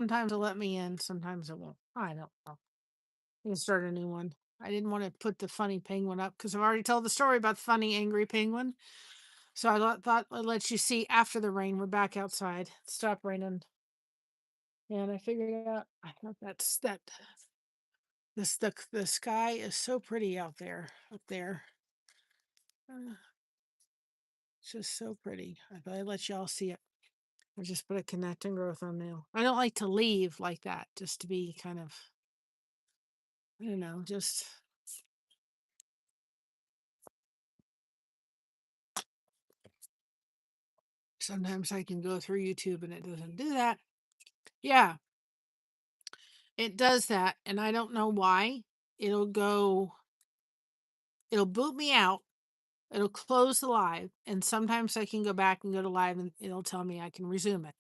Sometimes it'll let me in, sometimes it won't. I don't know. You can start a new one. I didn't want to put the funny penguin up because I've already told the story about the funny angry penguin. So thought I'd let you see after the rain. We're back outside. It stopped raining. And I figured out I thought that the sky is so pretty out there up there. Uh, it's just so pretty. I thought I'd let y'all see it. I just put a connect and grow thumbnail. I don't like to leave like that, just to be kind of, I don't know, just sometimes I can go through YouTube and it doesn't do that. Yeah, it does that. And I don't know why. It'll go, it'll boot me out. It'll close the live. And sometimes I can go back and go to live and it'll tell me I can resume it.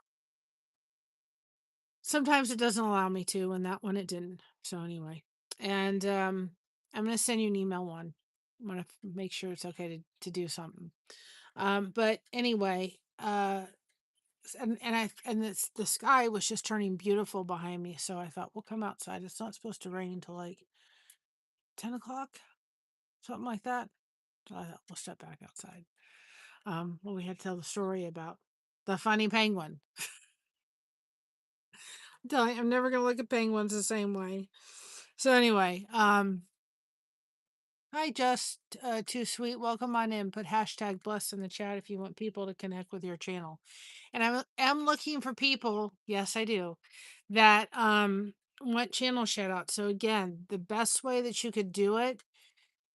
Sometimes it doesn't allow me to, and that one it didn't. So anyway, and I'm gonna send you an email one. I'm gonna make sure it's okay to do something. But anyway, the sky was just turning beautiful behind me, so I thought we'll come outside. It's not supposed to rain until like 10 o'clock, something like that. So I thought we'll step back outside. Well, we had to tell the story about the funny penguin. I'm telling you, I'm never gonna look at penguins the same way. So anyway, hi, just too sweet. Welcome on in. Put hashtag blessed in the chat if you want people to connect with your channel. And I am looking for people. Yes, I do. That want channel shout out. So again, the best way that you could do it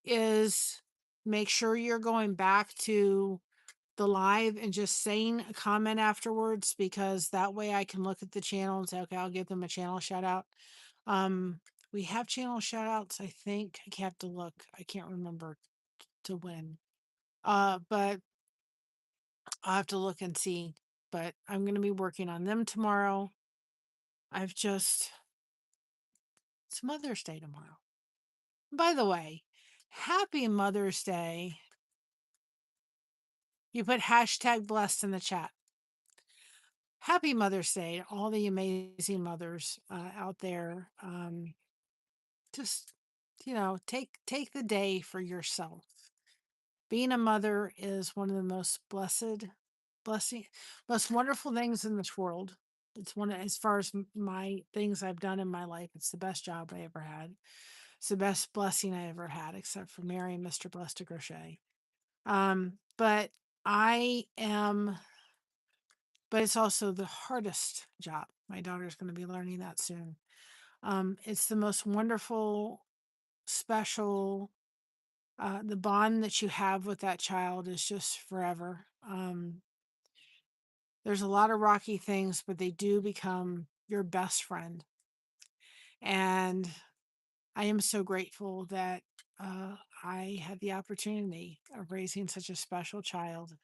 is make sure you're going back to the live and just saying a comment afterwards, because that way I can look at the channel and say, okay, I'll give them a channel shout out. Um, we have channel shout outs, I think. I have to look. I can't remember to win. But I'll have to look and see. But I'm going to be working on them tomorrow. I've just, it's Mother's Day tomorrow. By the way, happy Mother's Day. You put hashtag blessed in the chat. Happy Mother's Day to all the amazing mothers out there. Just, take the day for yourself. Being a mother is one of the most blessing, most wonderful things in this world. It's one as far as my things I've done in my life. It's the best job I ever had. It's the best blessing I ever had, except for marrying Mr. Blessed to Crochet. But I am, but it's also the hardest job. My daughter's going to be learning that soon. It's the most wonderful, special. The bond that you have with that child is just forever. There's a lot of rocky things, but they do become your best friend. And I am so grateful that I had the opportunity of raising such a special child.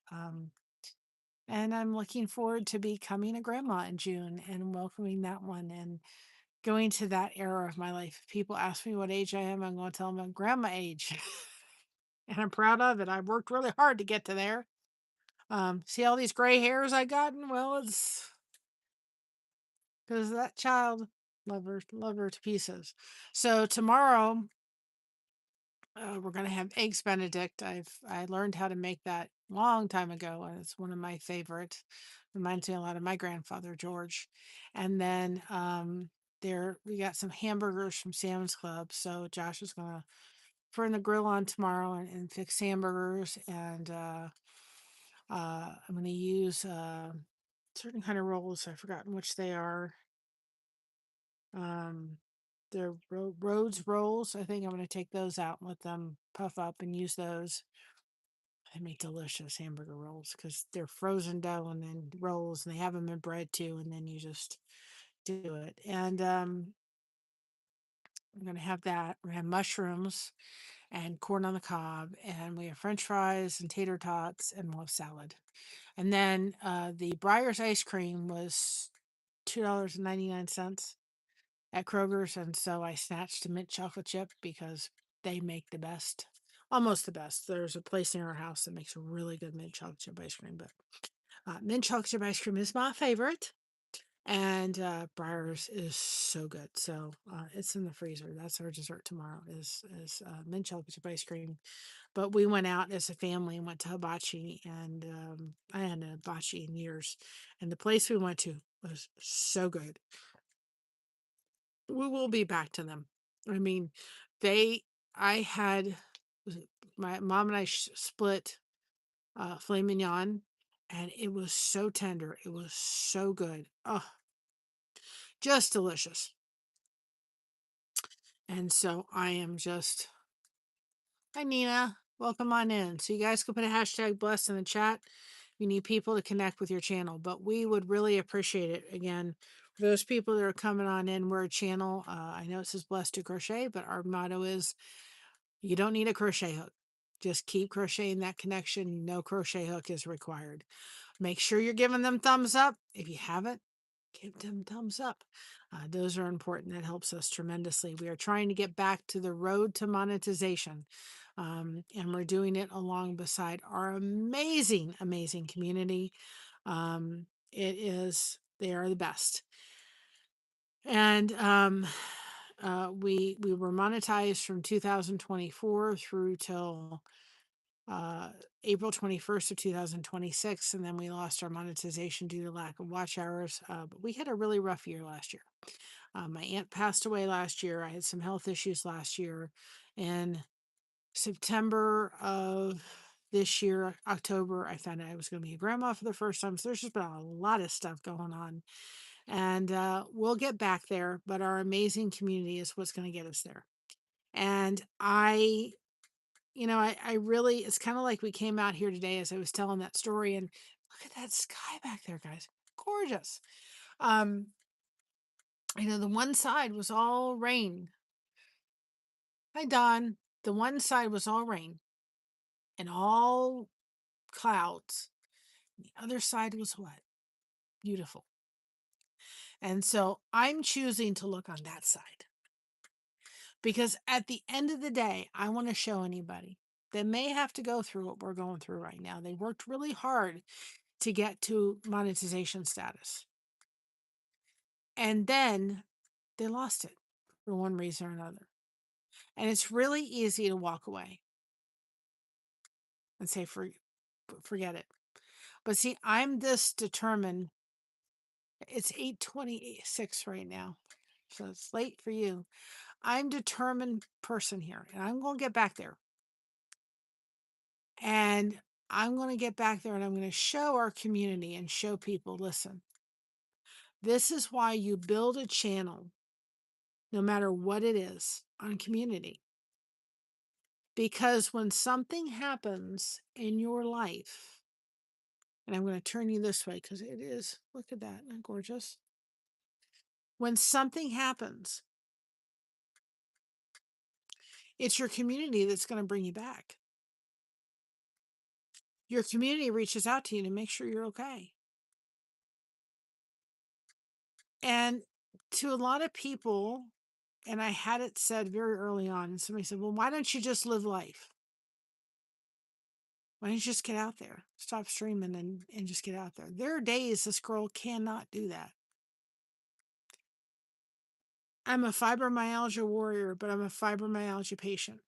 And I'm looking forward to becoming a grandma in June and welcoming that one and going to that era of my life. If people ask me what age I am, I'm going to tell them I'm grandma age. And I'm proud of it. I worked really hard to get to there. See all these gray hairs I gotten? Well, it's because that child love her to pieces. So tomorrow we're gonna have eggs Benedict. I learned how to make that long time ago, and it's one of my favorite. Reminds me a lot of my grandfather George. And then there we got some hamburgers from Sam's Club. So Josh is gonna turn the grill on tomorrow and fix hamburgers, and I'm gonna use certain kind of rolls. I've forgotten which they are. Um, they're Rhodes rolls. I think I'm going to take those out and let them puff up and use those. They make delicious hamburger rolls because they're frozen dough and then rolls, and they have them in bread too. And then you just do it. And I'm going to have that. We're going to have mushrooms and corn on the cob, and we have French fries and tater tots, and we'll have salad. And then the Breyers ice cream was $2.99 at Kroger's, and so I snatched a mint chocolate chip because they make the best, almost the best. There's a place near our house that makes a really good mint chocolate chip ice cream, but mint chocolate chip ice cream is my favorite. And Breyers is so good. So it's in the freezer. That's our dessert tomorrow is mint chocolate chip ice cream. But we went out as a family and went to hibachi, and I hadn't had hibachi in years. And the place we went to was so good. We will be back to them. I mean, they, I had, my mom and I split filet mignon, and it was so tender. It was so good. Oh, just delicious. And so I am just, hi Nina, welcome on in. So you guys can put a hashtag blessed in the chat. You need people to connect with your channel, but we would really appreciate it. Again, for those people that are coming on in, we're a channel. I know it says blessed to crochet, but our motto is you don't need a crochet hook. Just keep crocheting that connection. No crochet hook is required. Make sure you're giving them thumbs up. If you haven't, give them thumbs up. Those are important. That helps us tremendously. We are trying to get back to the road to monetization. And we're doing it along beside our amazing, amazing community. They are the best. And we were monetized from 2024 through till uh, April 21st of 2026, and then we lost our monetization due to lack of watch hours. But we had a really rough year last year. My aunt passed away last year. I had some health issues last year. In September of this year, October, I found out I was going to be a grandma for the first time. So there's just been a lot of stuff going on. And we'll get back there, but our amazing community is what's going to get us there. And I really, it's kind of like we came out here today as I was telling that story, and look at that sky back there, guys. Gorgeous. Um, the one side was all rain. Hi, Don. The one side was all rain and all clouds. The other side was what? Beautiful. And so I'm choosing to look on that side because at the end of the day, I want to show anybody that may have to go through what we're going through right now. They worked really hard to get to monetization status. And then they lost it for one reason or another. And it's really easy to walk away and say, forget it. But see, I'm this determined. It's 8:26 right now. So it's late for you. I'm a determined person here, and I'm going to get back there. And I'm going to get back there, and I'm going to show our community and show people, listen, this is why you build a channel, no matter what it is, on community. Because when something happens in your life, and I'm going to turn you this way because it is, look at that, isn't that gorgeous? When something happens, it's your community that's going to bring you back. Your community reaches out to you to make sure you're okay. And to a lot of people, and I had it said very early on, and somebody said, well, why don't you just live life? Why don't you just get out there? Stop streaming and just get out there. There are days this girl cannot do that. I'm a fibromyalgia warrior, but I'm a fibromyalgia patient.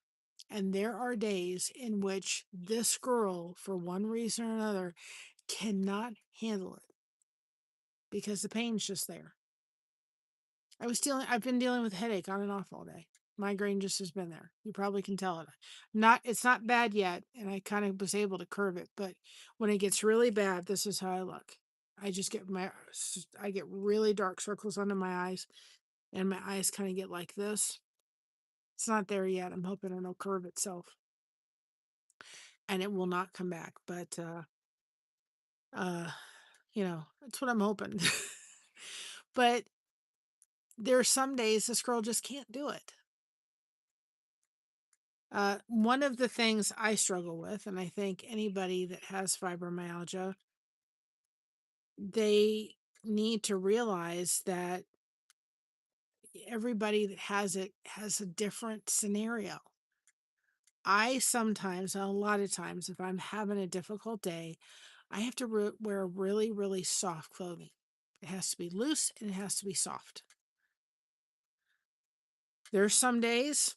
And there are days in which this girl, for one reason or another, cannot handle it because the pain's just there. I've been dealing with headache on and off all day. Migraine just has been there. You probably can tell it. It's not bad yet, and I kind of was able to curve it, but when it gets really bad, this is how I look. I get really dark circles under my eyes, and my eyes kind of get like this. It's not there yet. I'm hoping it'll curve itself and it will not come back. But uh, that's what I'm hoping. But there are some days this girl just can't do it. One of the things I struggle with, and I think anybody that has fibromyalgia, they need to realize that everybody that has it has a different scenario. I sometimes, a lot of times, if I'm having a difficult day, I have to wear really, really soft clothing. It has to be loose and it has to be soft. There's some days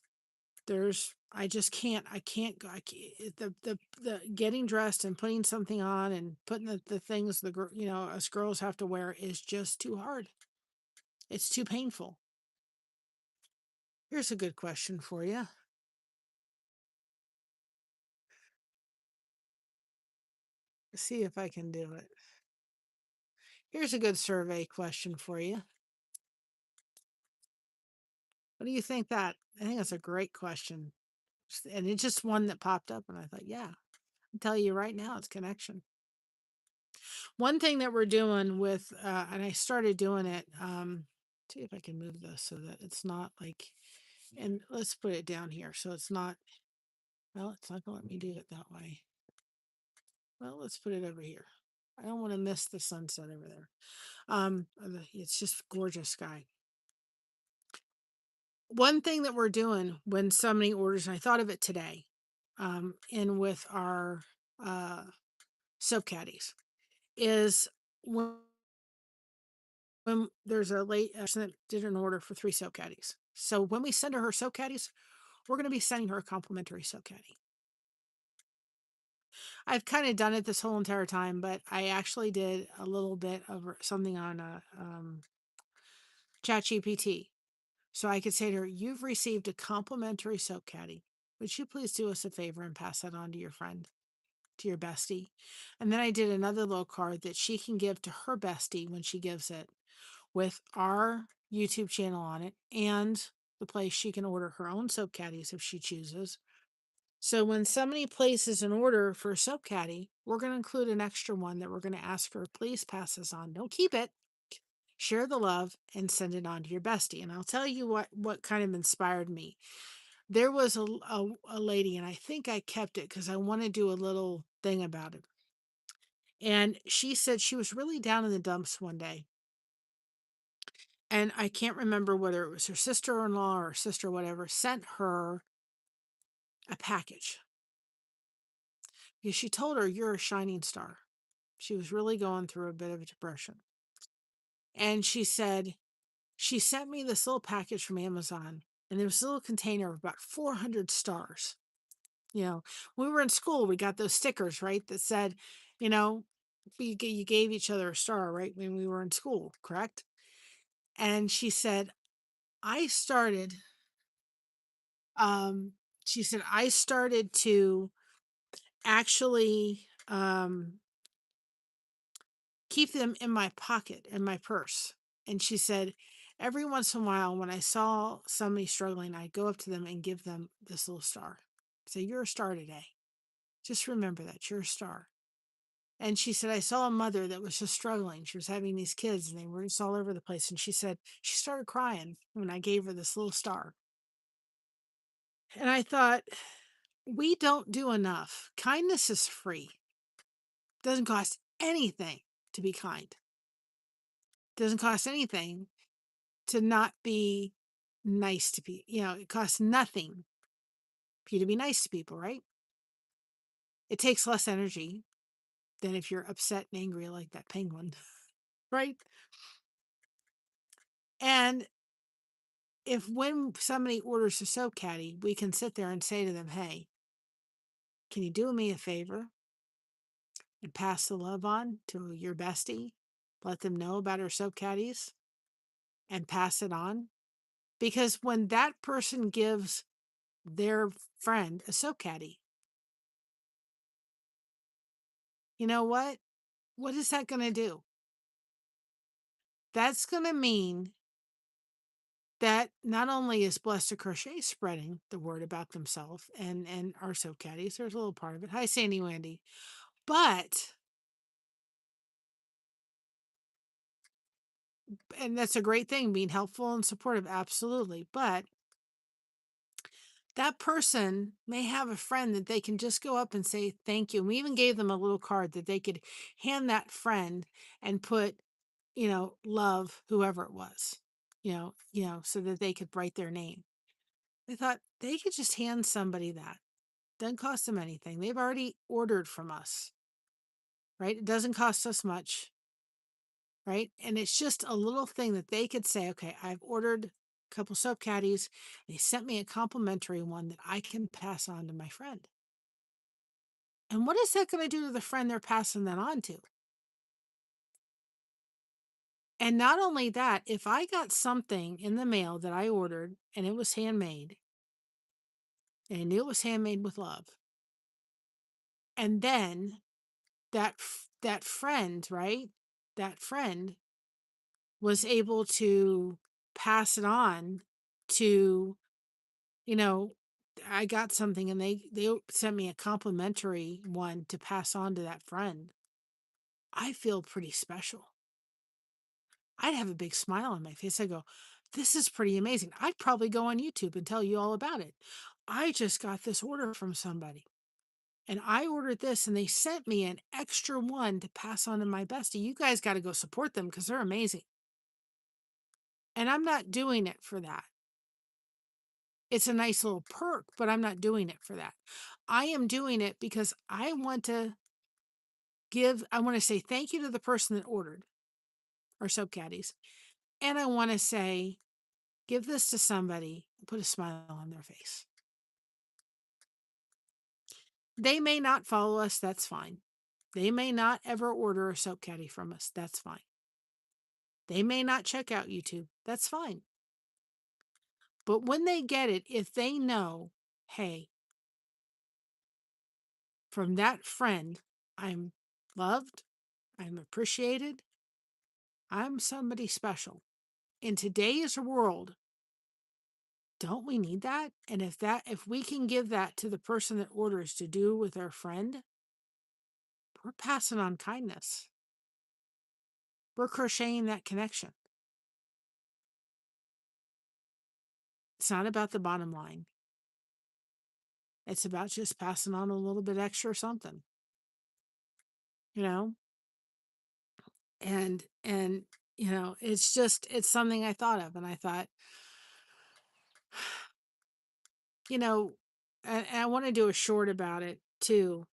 I just can't. I can't go. I can't, the getting dressed and putting something on and putting the things us girls have to wear is just too hard. It's too painful. Here's a good question for you. See if I can do it. Here's a good survey question for you. What do you think that? I think that's a great question. And it's just one that popped up, and I thought, yeah, I'll tell you right now, it's connection. One thing that we're doing with, and I started doing it, see if I can move this so that it's not like, and let's put it down here so it's not, well, it's not going to let me do it that way. Well, let's put it over here. I don't want to miss the sunset over there. It's just gorgeous sky. One thing that we're doing when somebody orders, and I thought of it today, in with our soap caddies, is when there's a late person that did an order for 3 soap caddies. So when we send her soap caddies, we're going to be sending her a complimentary soap caddy. I've kind of done it this whole entire time, but I actually did a little bit of something on ChatGPT. So I could say to her, "You've received a complimentary soap caddy. Would you please do us a favor and pass that on to your friend, to your bestie?" And then I did another little card that she can give to her bestie when she gives it, with our YouTube channel on it and the place she can order her own soap caddies if she chooses. So when somebody places an order for a soap caddy, we're going to include an extra one that we're going to ask her, please pass this on. Don't keep it. Share the love and send it on to your bestie. And I'll tell you what kind of inspired me. There was a lady, and I think I kept it because I want to do a little thing about it. And she said she was really down in the dumps one day. And I can't remember whether it was her sister-in-law or sister, whatever, sent her a package because she told her, "You're a shining star." She was really going through a bit of a depression. And she said, she sent me this little package from Amazon, and there was a little container of about 400 stars. When we were in school, we got those stickers, right? That said, you know, you gave each other a star, right? When we were in school, correct? And she said, I started, um, she said, I started to actually keep them in my pocket, in my purse. And she said, every once in a while, when I saw somebody struggling, I'd go up to them and give them this little star. Say, you're a star today. Just remember that you're a star. And she said, I saw a mother that was just struggling. She was having these kids and they were just all over the place. And she said, she started crying when I gave her this little star. And I thought, we don't do enough. Kindness is free. It doesn't cost anything to be kind. It doesn't cost anything to not be nice to people. It costs nothing for you to be nice to people, right? It takes less energy than if you're upset and angry like that penguin, right? And if when somebody orders a soap caddy, we can sit there and say to them, hey, can you do me a favor and pass the love on to your bestie? Let them know about our soap caddies and pass it on. Because when that person gives their friend a soap caddy, you know what? What is that going to do? That's going to mean that not only is Blessed to Crochet spreading the word about themselves and our soap caddies, there's a little part of it. Hi, Sandy Wendy. But, and that's a great thing, being helpful and supportive, absolutely. But that person may have a friend that they can just go up and say thank you. And we even gave them a little card that they could hand that friend and put, love whoever it was, so that they could write their name. I thought they could just hand somebody that. Doesn't cost them anything. They've already ordered from us, right? It doesn't cost us much. right? And it's just a little thing that they could say, okay, I've ordered a couple soap caddies. They sent me a complimentary one that I can pass on to my friend. And what is that going to do to the friend they're passing that on to? And not only that, if I got something in the mail that I ordered and it was handmade, and I knew it was handmade with love, and then that friend, right? That friend was able to pass it on to, you know, I got something and they sent me a complimentary one to pass on to that friend. I feel pretty special. I'd have a big smile on my face. I go, this is pretty amazing. I'd probably go on YouTube and tell you all about it. I just got this order from somebody and I ordered this and they sent me an extra one to pass on to my bestie. You guys got to go support them because they're amazing. And I'm not doing it for that. It's a nice little perk, but I'm not doing it for that. I am doing it because I want to say thank you to the person that ordered our soap caddies. And I want to say, give this to somebody, put a smile on their face. They may not follow us, that's fine. They may not ever order a soap caddy from us, that's fine. They may not check out YouTube, that's fine. But when they get it, if they know, hey, from that friend, I'm loved, I'm appreciated, I'm somebody special. In today's world, don't we need that? And if we can give that to the person that orders to do with our friend, we're passing on kindness. We're crocheting that connection. It's not about the bottom line. It's about just passing on a little bit extra something, you know? And it's something I thought of and I thought, you know, and I want to do a short about it too,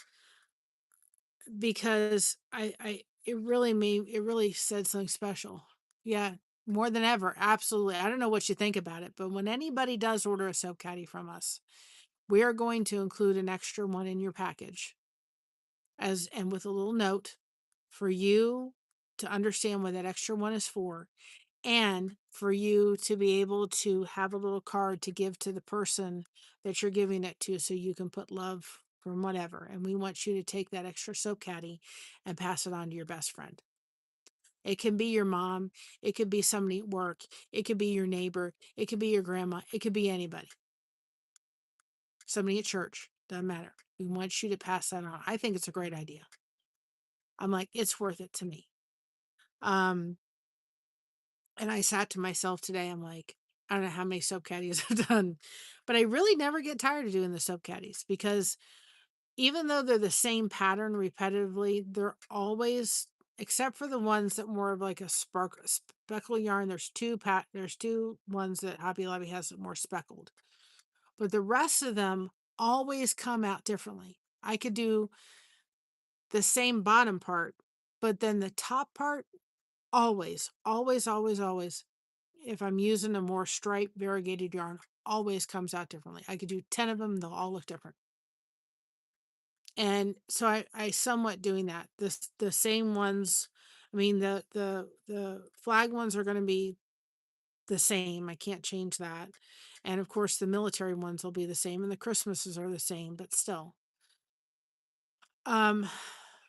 because it really said something special. Yeah, more than ever. Absolutely. I don't know what you think about it, but when anybody does order a soap caddy from us, we are going to include an extra one in your package and with a little note for you to understand what that extra one is for and for you to be able to have a little card to give to the person that you're giving it to so you can put love from whatever. And we want you to take that extra soap caddy and pass it on to your best friend. It can be your mom, it could be somebody at work, it could be your neighbor, it could be your grandma, it could be anybody. Somebody at church, doesn't matter. We want you to pass that on. I think it's a great idea. I'm like, it's worth it to me. Um, and I sat to myself today, I'm like, I don't know how many soap caddies I've done, but I really never get tired of doing the soap caddies because even though they're the same pattern repetitively, they're always, except for the ones that more of like a speckle yarn. There's two ones that Hobby Lobby has that more speckled, but the rest of them always come out differently. I could do the same bottom part, but then the top part always, always, always, always, if I'm using a more striped variegated yarn, always comes out differently. I could do 10 of them, they'll all look different. And so I somewhat doing that. The same ones, I mean the flag ones are going to be the same. I can't change that. And of course the military ones will be the same and the Christmases are the same, but still. Um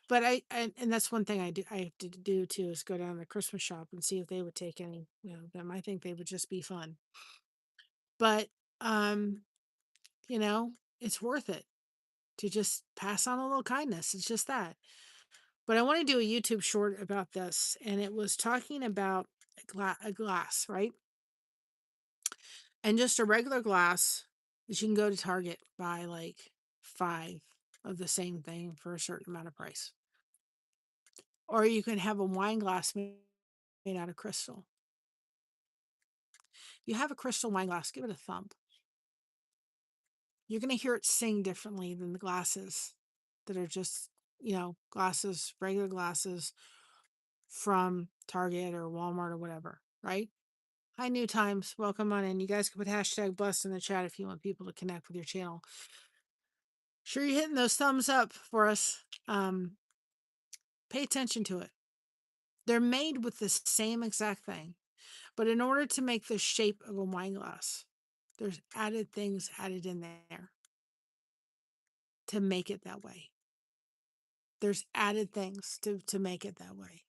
but and that's one thing I have to do too is go down to the Christmas shop and see if they would take any, them. I think they would just be fun. But um, you know, it's worth it to just pass on a little kindness. It's just that. But I want to do a YouTube short about this, and it was talking about a glass, right? And just a regular glass that you can go to Target, buy like 5 of the same thing for a certain amount of price. Or you can have a wine glass made out of crystal. You have a crystal wine glass, give it a thump. You're going to hear it sing differently than the glasses that are just, glasses, regular glasses from Target or Walmart or whatever, right? Hi, New Times. Welcome on in. You guys can put hashtag blessed in the chat if you want people to connect with your channel. Sure, you're hitting those thumbs up for us. Pay attention to it. They're made with the same exact thing, but in order to make the shape of a wine glass, there's added things added in there to make it that way. There's added things to make it that way.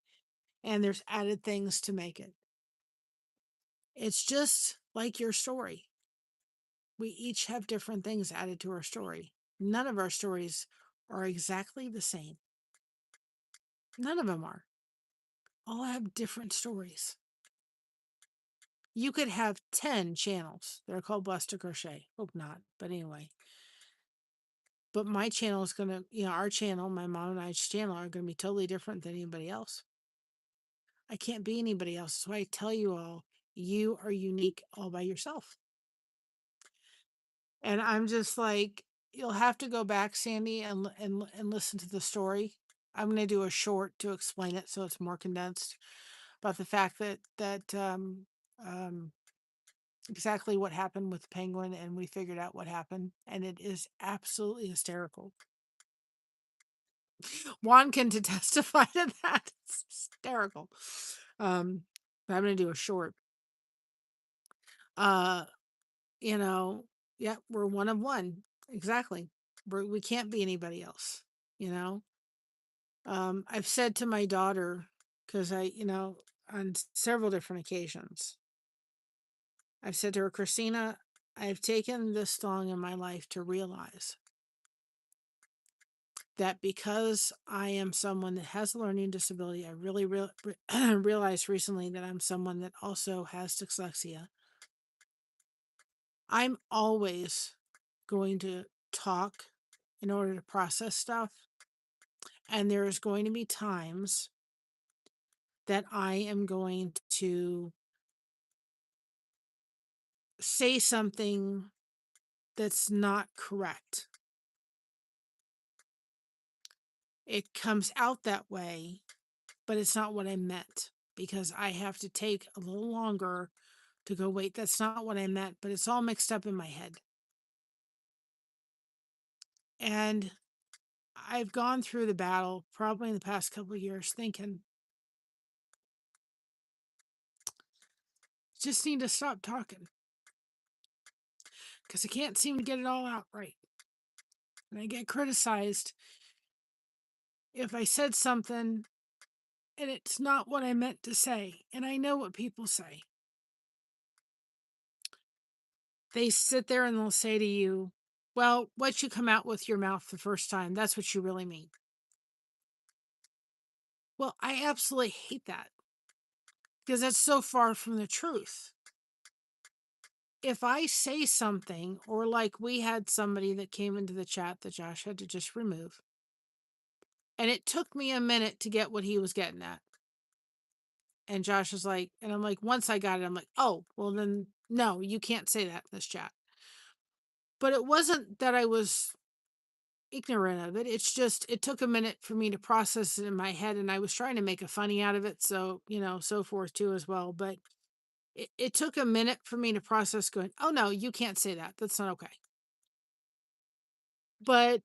And there's added things to make it. It's just like your story. We each have different things added to our story. None of our stories are exactly the same. None of them are. All have different stories. You could have 10 channels that are called Blessed to Crochet. Hope not, but anyway. But my channel is going to, our channel, my mom and I's channel are going to be totally different than anybody else. I can't be anybody else. So I tell you all, you are unique all by yourself. And I'm just like, you'll have to go back, Sandy, and listen to the story. I'm going to do a short to explain it so it's more condensed about the fact that exactly what happened with the penguin, and we figured out what happened, and it is absolutely hysterical. Juan can testify to that. It's hysterical. But I'm going to do a short. Yeah, we're one of one. Exactly. We can't be anybody else, I've said to my daughter, because on several different occasions, I've said to her, Christina, I've taken this long in my life to realize that because I am someone that has a learning disability, I really realized recently that I'm someone that also has dyslexia. I'm always going to talk in order to process stuff. And there's going to be times that I am going to say something that's not correct. It comes out that way, but it's not what I meant, because I have to take a little longer to go, wait, that's not what I meant, but it's all mixed up in my head. And I've gone through the battle probably in the past couple of years thinking, just need to stop talking, because I can't seem to get it all out right. And I get criticized if I said something and it's not what I meant to say. And I know what people say. They sit there and they'll say to you, well, what you come out with your mouth the first time, that's what you really mean. Well, I absolutely hate that, because that's so far from the truth. If I say something, or like we had somebody that came into the chat that Josh had to just remove, and it took me a minute to get what he was getting at. And Josh was like, and I'm like, once I got it, I'm like, oh, well then, no, you can't say that in this chat. But it wasn't that I was ignorant of it. It's just, it took a minute for me to process it in my head, and I was trying to make a funny out of it. So, so forth too as well. But it took a minute for me to process going, oh no, you can't say that. That's not okay. But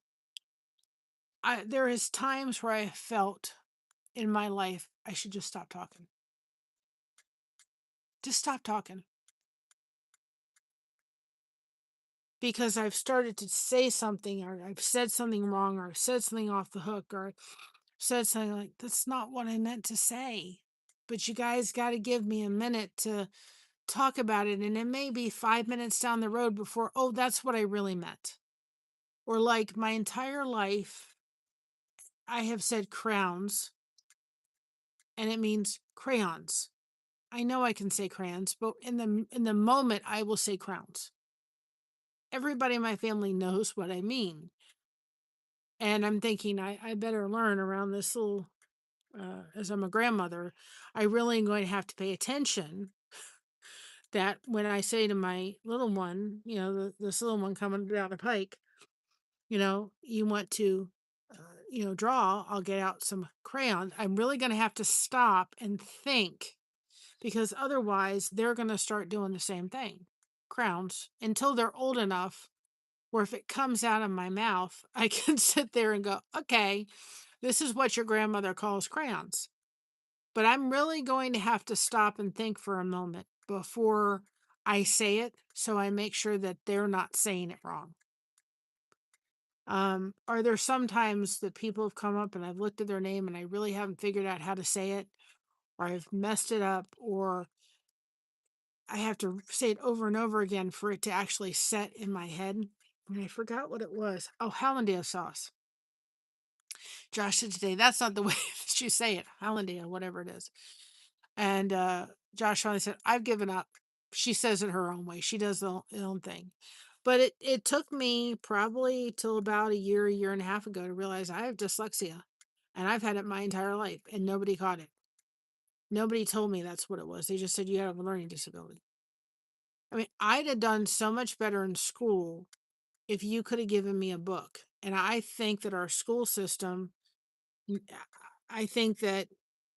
there is times where I felt in my life, I should just stop talking. Just stop talking. Because I've started to say something, or I've said something wrong, or I've said something off the hook, or said something like, that's not what I meant to say. But you guys got to give me a minute to talk about it. And it may be 5 minutes down the road before, oh, that's what I really meant. Or like my entire life, I have said crowns, and it means crayons. I know I can say crayons, but in the moment, I will say crowns. Everybody in my family knows what I mean. And I'm thinking, I better learn around this little, as I'm a grandmother, I really am going to have to pay attention that when I say to my little one, this little one coming down the pike, you want to draw, I'll get out some crayons. I'm really going to have to stop and think, because otherwise they're going to start doing the same thing, crowns, until they're old enough where if it comes out of my mouth, I can sit there and go, okay, this is what your grandmother calls crayons. But I'm really going to have to stop and think for a moment before I say it, so I make sure that they're not saying it wrong. Are there sometimes that people have come up and I've looked at their name and I really haven't figured out how to say it, or I've messed it up, or I have to say it over and over again for it to actually set in my head? And I forgot what it was. Oh, Hollandaise sauce. Josh said today, that's not the way that you say it. Hollandaise, whatever it is. And Josh finally said, I've given up. She says it her own way. She does the own thing. But it took me probably till about a year and a half ago to realize I have dyslexia. And I've had it my entire life and nobody caught it. Nobody told me that's what it was. They just said you have a learning disability. I mean, I'd have done so much better in school if you could have given me a book. And I think that our school system, I think that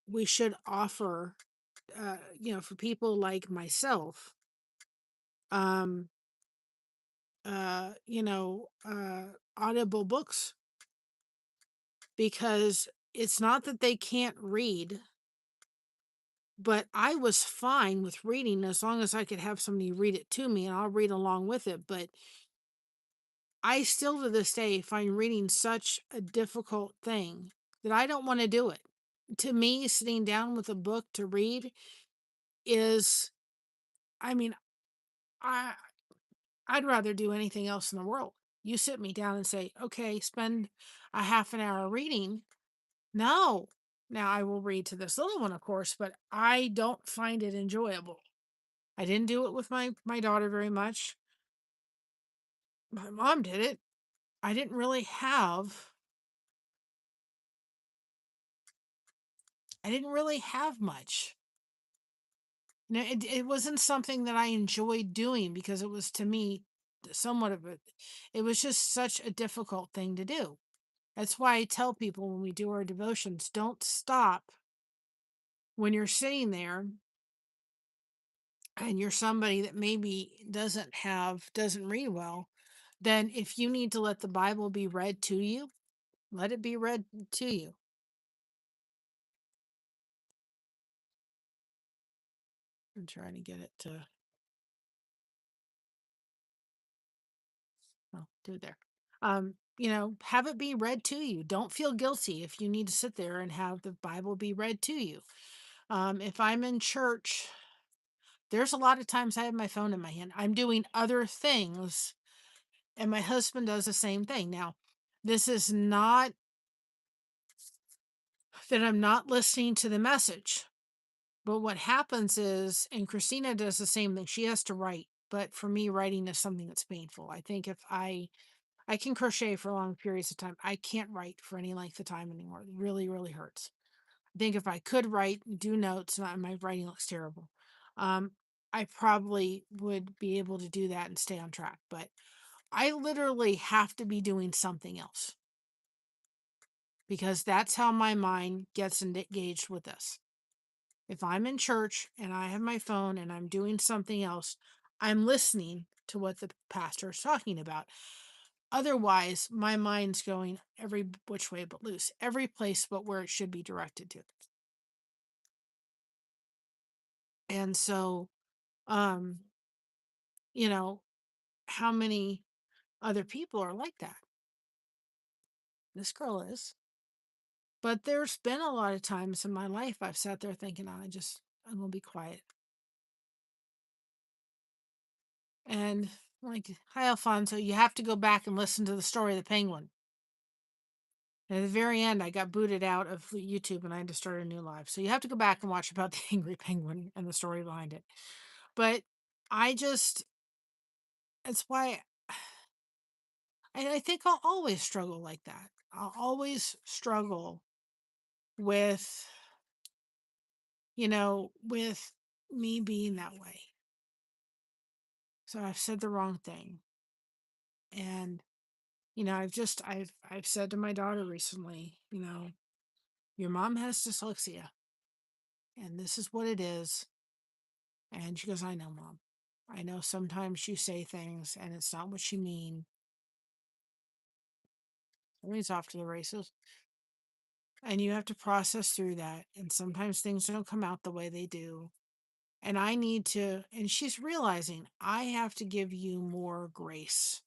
we should offer, for people like myself, um, uh, you know, uh, audible books, because it's not that they can't read, but I was fine with reading as long as I could have somebody read it to me and I'll read along with it. But I still to this day find reading such a difficult thing that I don't want to do it. To me, sitting down with a book to read is, I mean, I I'd rather do anything else in the world. You sit me down and say, okay, spend a half an hour reading. No. Now I will read to this little one, of course, but I don't find it enjoyable. I didn't do it with my daughter very much. My mom did it. I didn't really have I didn't really have much. It wasn't something that I enjoyed doing because it was, to me, somewhat of it was just such a difficult thing to do. That's why I tell people when we do our devotions, don't stop when you're sitting there and you're somebody that maybe doesn't read well. Then if you need to let the Bible be read to you, let it be read to you. I'm trying to get it to, oh, do there. Have it be read to you. Don't feel guilty if you need to sit there and have the Bible be read to you. If I'm in church, there's a lot of times I have my phone in my hand. I'm doing other things, and my husband does the same thing. Now, this is not that I'm not listening to the message, but what happens is, and Christina does the same thing, she has to write. But for me, writing is something that's painful. I think if I can crochet for long periods of time, I can't write for any length of time anymore. It really, really hurts. I think if I could write, do notes, not my writing looks terrible. Um, I probably would be able to do that and stay on track. But I literally have to be doing something else because that's how my mind gets engaged with this. If I'm in church and I have my phone and I'm doing something else, I'm listening to what the pastor is talking about. Otherwise, my mind's going every which way but loose, every place but where it should be directed to. And so, um, you know, how many other people are like that? This girl is. But there's been a lot of times in my life I've sat there thinking, I'm gonna be quiet. And like, hi Alfonso, you have to go back and listen to the story of the penguin. And at the very end, I got booted out of YouTube and I had to start a new live. So you have to go back and watch about the angry penguin and the story behind it. But I just, it's why I think I'll always struggle like that. I'll always struggle with, with me being that way. So I've said the wrong thing. And I've said to my daughter recently, your mom has dyslexia and this is what it is. And she goes, I know, Mom. I know sometimes you say things and it's not what you mean. I mean, it's off to the races. And you have to process through that. And sometimes things don't come out the way they do. And I need to, and she's realizing I have to give you more grace.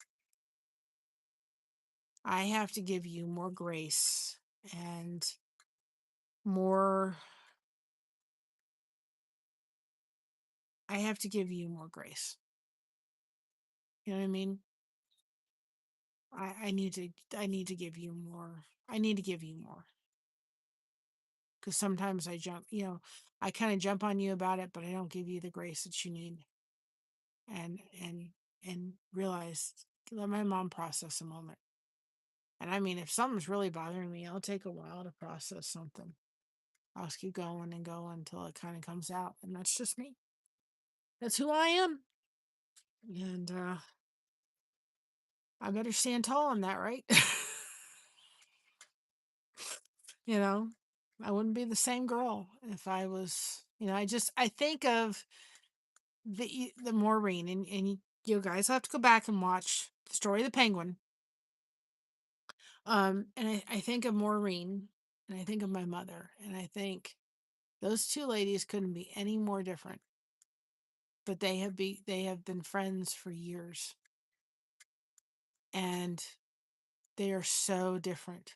I have to give you more grace and more, I have to give you more grace. You know what I mean? I need to give you more. I need to give you more. Because sometimes I kind of jump on you about it, but I don't give you the grace that you need. And realize, let my mom process a moment. And I mean, if something's really bothering me, I'll take a while to process something. I'll just keep going and going until it kind of comes out. And that's just me. That's who I am. And I better stand tall on that, right? you know, I wouldn't be the same girl if I was, I think of the Maureen, and you guys have to go back and watch the story of the penguin. And I think of Maureen, and I think of my mother, and I think those two ladies couldn't be any more different. But they have been friends for years, and they are so different.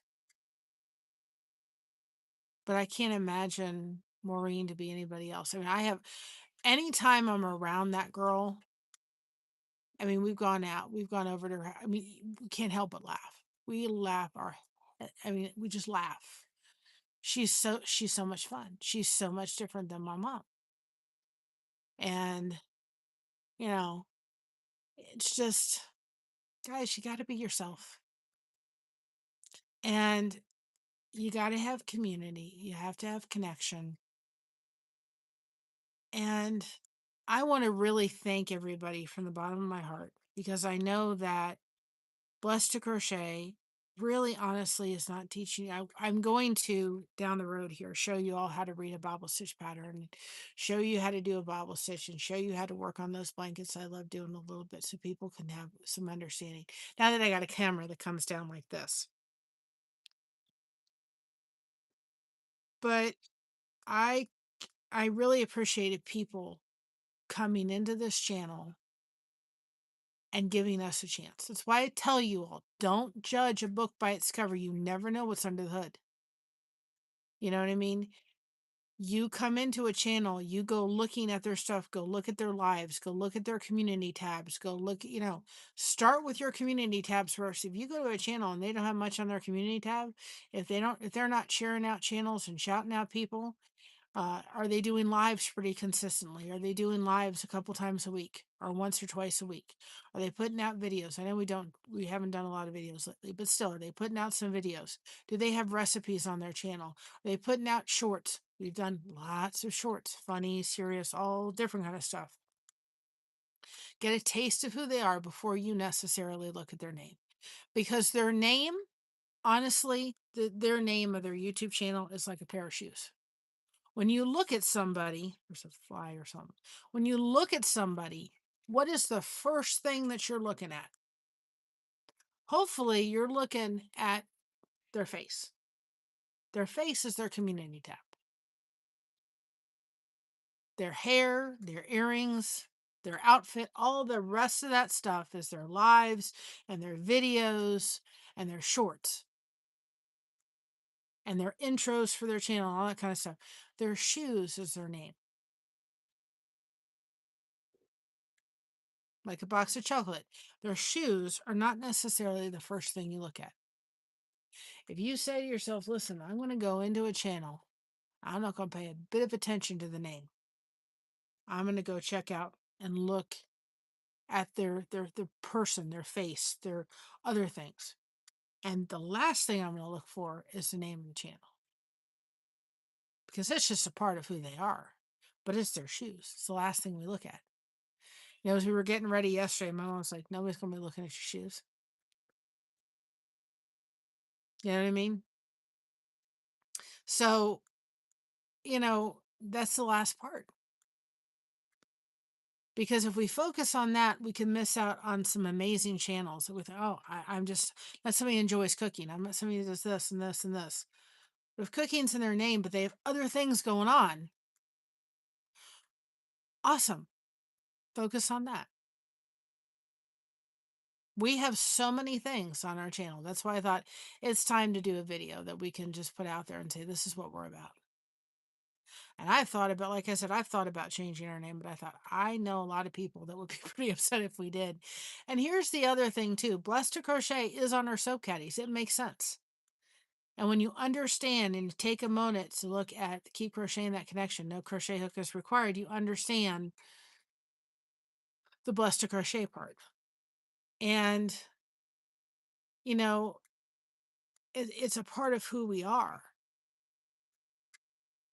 But I can't imagine Maureen to be anybody else. I mean, anytime I'm around that girl, I mean, we've gone out, we've gone over to her. I mean, we can't help but laugh. We laugh we just laugh. She's so much fun. She's so much different than my mom. And, you know, it's just, guys, you got to be yourself. And you got to have community. You have to have connection. And I want to really thank everybody from the bottom of my heart, because I know that Blessed to Crochet really honestly is not teaching. I'm going to down the road here show you all how to read a Bible stitch pattern, show you how to do a Bible stitch, and show you how to work on those blankets. I love doing a little bit so people can have some understanding. Now that I got a camera that comes down like this. But I really appreciated people coming into this channel and giving us a chance. That's why I tell you all, don't judge a book by its cover. You never know what's under the hood. You know what I mean? You come into a channel, you go looking at their stuff, go look at their lives, go look at their community tabs, go look, start with your community tabs first. If you go to a channel and they don't have much on their community tab, if they're not sharing out channels and shouting out people, are they doing lives pretty consistently? Are they doing lives a couple times a week or once or twice a week? Are they putting out videos? I know we haven't done a lot of videos lately, but still, are they putting out some videos? Do they have recipes on their channel? Are they putting out shorts? We've done lots of shorts, funny, serious, all different kind of stuff. Get a taste of who they are before you necessarily look at their name, because their name, honestly, their name of their YouTube channel is like a pair of shoes. When you look at somebody, there's a fly or something. When you look at somebody, what is the first thing that you're looking at? Hopefully, you're looking at their face. Their face is their community tab. Their hair, their earrings, their outfit, all the rest of that stuff is their lives and their videos and their shorts and their intros for their channel, all that kind of stuff. Their shoes is their name. Like a box of chocolate. Their shoes are not necessarily the first thing you look at. If you say to yourself, listen, I'm going to go into a channel, I'm not going to pay a bit of attention to the name. I'm going to go check out and look at their person, their face, their other things. And the last thing I'm going to look for is the name of the channel. Because that's just a part of who they are. But it's their shoes. It's the last thing we look at. As we were getting ready yesterday, my mom was like, nobody's going to be looking at your shoes. You know what I mean? So, that's the last part. Because if we focus on that, we can miss out on some amazing channels that we think, oh, I'm just not somebody who enjoys cooking. I'm not somebody who does this and this and this. But if cooking's in their name, but they have other things going on, awesome. Focus on that. We have so many things on our channel. That's why I thought it's time to do a video that we can just put out there and say, this is what we're about. And I've thought about, like I said, I've thought about changing our name, but I thought I know a lot of people that would be pretty upset if we did. And here's the other thing too. Blessed to Crochet is on our soap caddies. It makes sense. And when you understand and take a moment to look at keep crocheting that connection, no crochet hook is required, you understand the Blessed to Crochet part. And, you know, it's a part of who we are.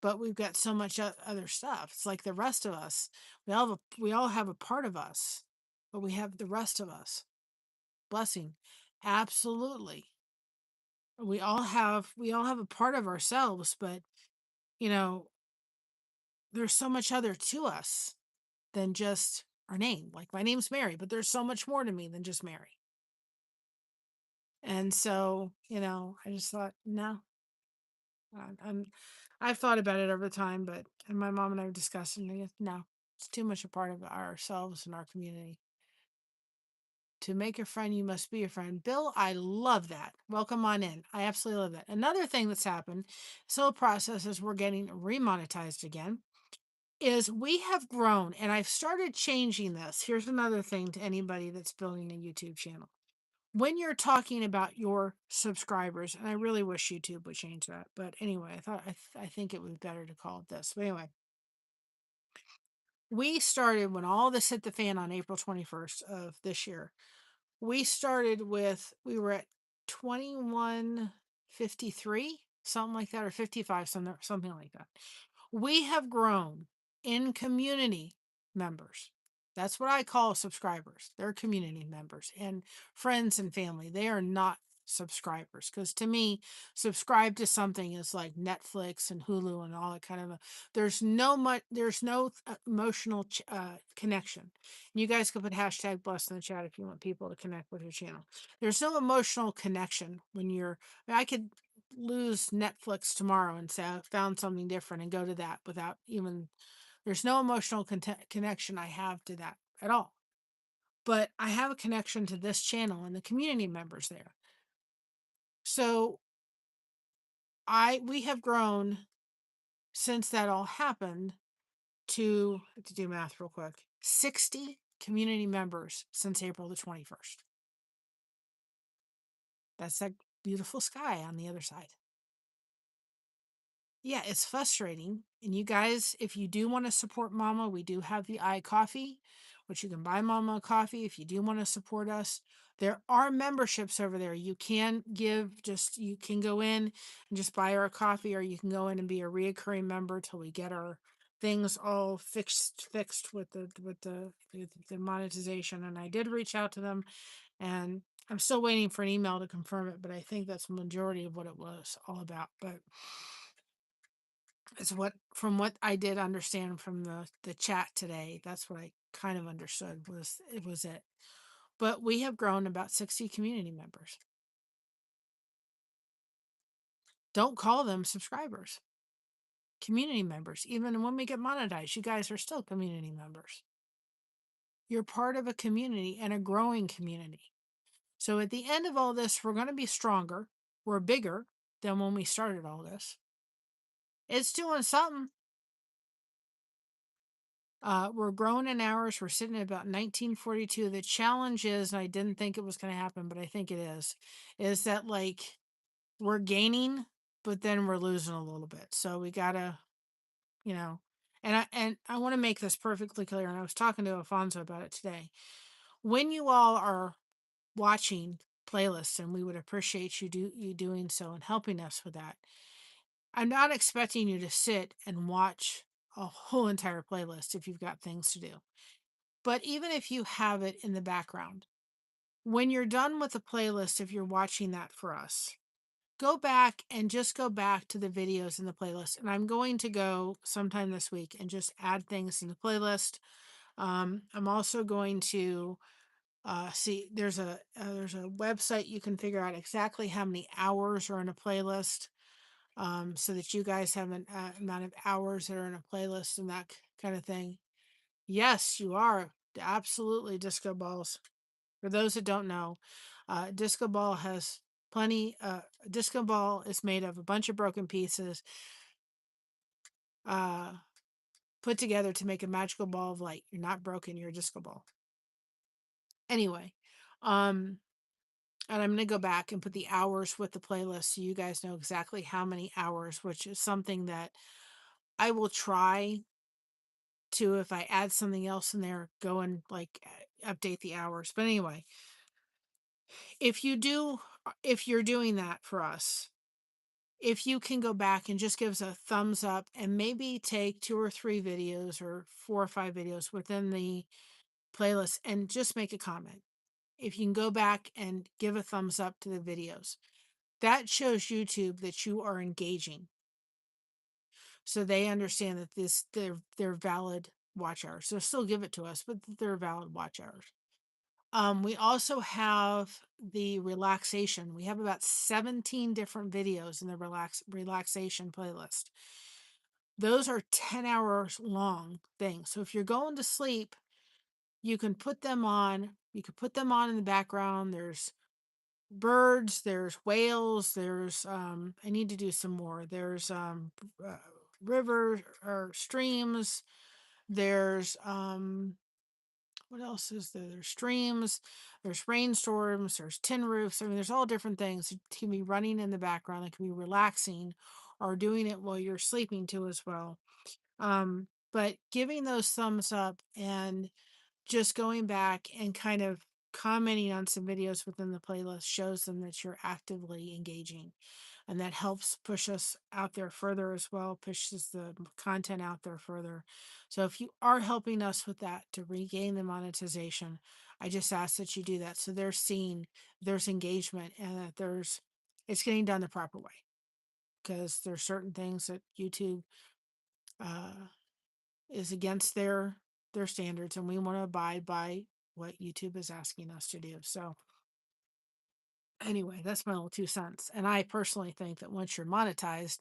But we've got so much other stuff. It's like the rest of us. We all have a part of us, but we have the rest of us. Blessing. Absolutely. We all have a part of ourselves, but you know, there's so much other to us than just our name. Like my name's Mary, but there's so much more to me than just Mary. And so, I just thought, no, I'm I've thought about it over time, and my mom and I have discussed it, and I guess, no, it's too much a part of ourselves and our community. To make a friend, you must be a friend. Bill, I love that. Welcome on in. I absolutely love that. Another thing that's happened, this whole process as we're getting remonetized again, is we have grown, and I've started changing this. Here's another thing to anybody that's building a YouTube channel. When you're talking about your subscribers, and I really wish YouTube would change that, but anyway, I think it was better to call it this. But anyway, we started when all this hit the fan on April 21st of this year. We were at 2153, something like that, or 55, something like that. We have grown in community members. That's what I call subscribers. They're community members and friends and family. They are not subscribers because to me, subscribe to something is like Netflix and Hulu and all that kind of. There's no emotional connection. And you guys can put hashtag blessed in the chat if you want people to connect with your channel. There's no emotional connection when I could lose Netflix tomorrow and say I found something different and go to that without even, there's no emotional connection I have to that at all. But I have a connection to this channel and the community members there. So we have grown since that all happened to do math real quick, 60 community members since April the 21st. That's that beautiful sky on the other side. Yeah, it's frustrating. And you guys, if you do want to support Mama, we do have the iCoffee, which you can buy Mama a coffee if you do want to support us. There are memberships over there. You can you can go in and just buy her a coffee, or you can go in and be a reoccurring member till we get our things all fixed with the monetization. And I did reach out to them, and I'm still waiting for an email to confirm it, but I think that's the majority of what it was all about. But it's from what I did understand from the chat today, that's what I kind of understood was it. But we have grown about 60 community members. Don't call them subscribers. Community members. Even when we get monetized, you guys are still community members. You're part of a community and a growing community. So at the end of all this, we're going to be stronger. We're bigger than when we started all this. It's doing something. We're growing in hours. We're sitting at about 1942. The challenge is, and I didn't think it was going to happen, but I think it is that like we're gaining, but then we're losing a little bit. So we gotta, you know, and I want to make this perfectly clear. And I was talking to Alfonso about it today. When you all are watching playlists, and we would appreciate you doing so and helping us with that. I'm not expecting you to sit and watch a whole entire playlist if you've got things to do. But even if you have it in the background, when you're done with the playlist, if you're watching that for us, go back and just go back to the videos in the playlist. And I'm going to go sometime this week and just add things in the playlist. I'm also going to see there's a website you can figure out exactly how many hours are in a playlist, so that you guys have an amount of hours that are in a playlist and that kind of thing. Yes, you are absolutely disco balls. For those that don't know, disco ball has plenty. Disco ball is made of a bunch of broken pieces uh, put together to make a magical ball of light. You're not broken. You're a disco ball. Anyway, um, and I'm going to go back and put the hours with the playlist so you guys know exactly how many hours, which is something that I will try to, if I add something else in there, go and like update the hours. But anyway, if you do, if you're doing that for us, if you can go back and just give us a thumbs up and maybe take 2 or 3 videos or 4 or 5 videos within the playlist and just make a comment. If you can go back and give a thumbs up to the videos, that shows YouTube that you are engaging. So they understand that they're valid watch hours. So still give it to us, but they're valid watch hours. We also have the relaxation. We have about 17 different videos in the relaxation playlist. Those are 10 hours long things. So if you're going to sleep, you can put them on. You can put them on in the background. There's birds, there's whales, there's I need to do some more. There's uh, river or streams. There's what else is there? There's streams, there's rainstorms, there's tin roofs. I mean, there's all different things. It can be running in the background, it can be relaxing, or doing it while you're sleeping too as well. But giving those thumbs up and just going back and kind of commenting on some videos within the playlist shows them that you're actively engaging. And that helps push us out there further as well, pushes the content out there further. So if you are helping us with that to regain the monetization, I just ask that you do that. So they're seeing there's engagement and that it's getting done the proper way. Because there's certain things that YouTube uh, is against their standards, and we want to abide by what YouTube is asking us to do. So anyway, that's my little 2 cents. And I personally think that once you're monetized,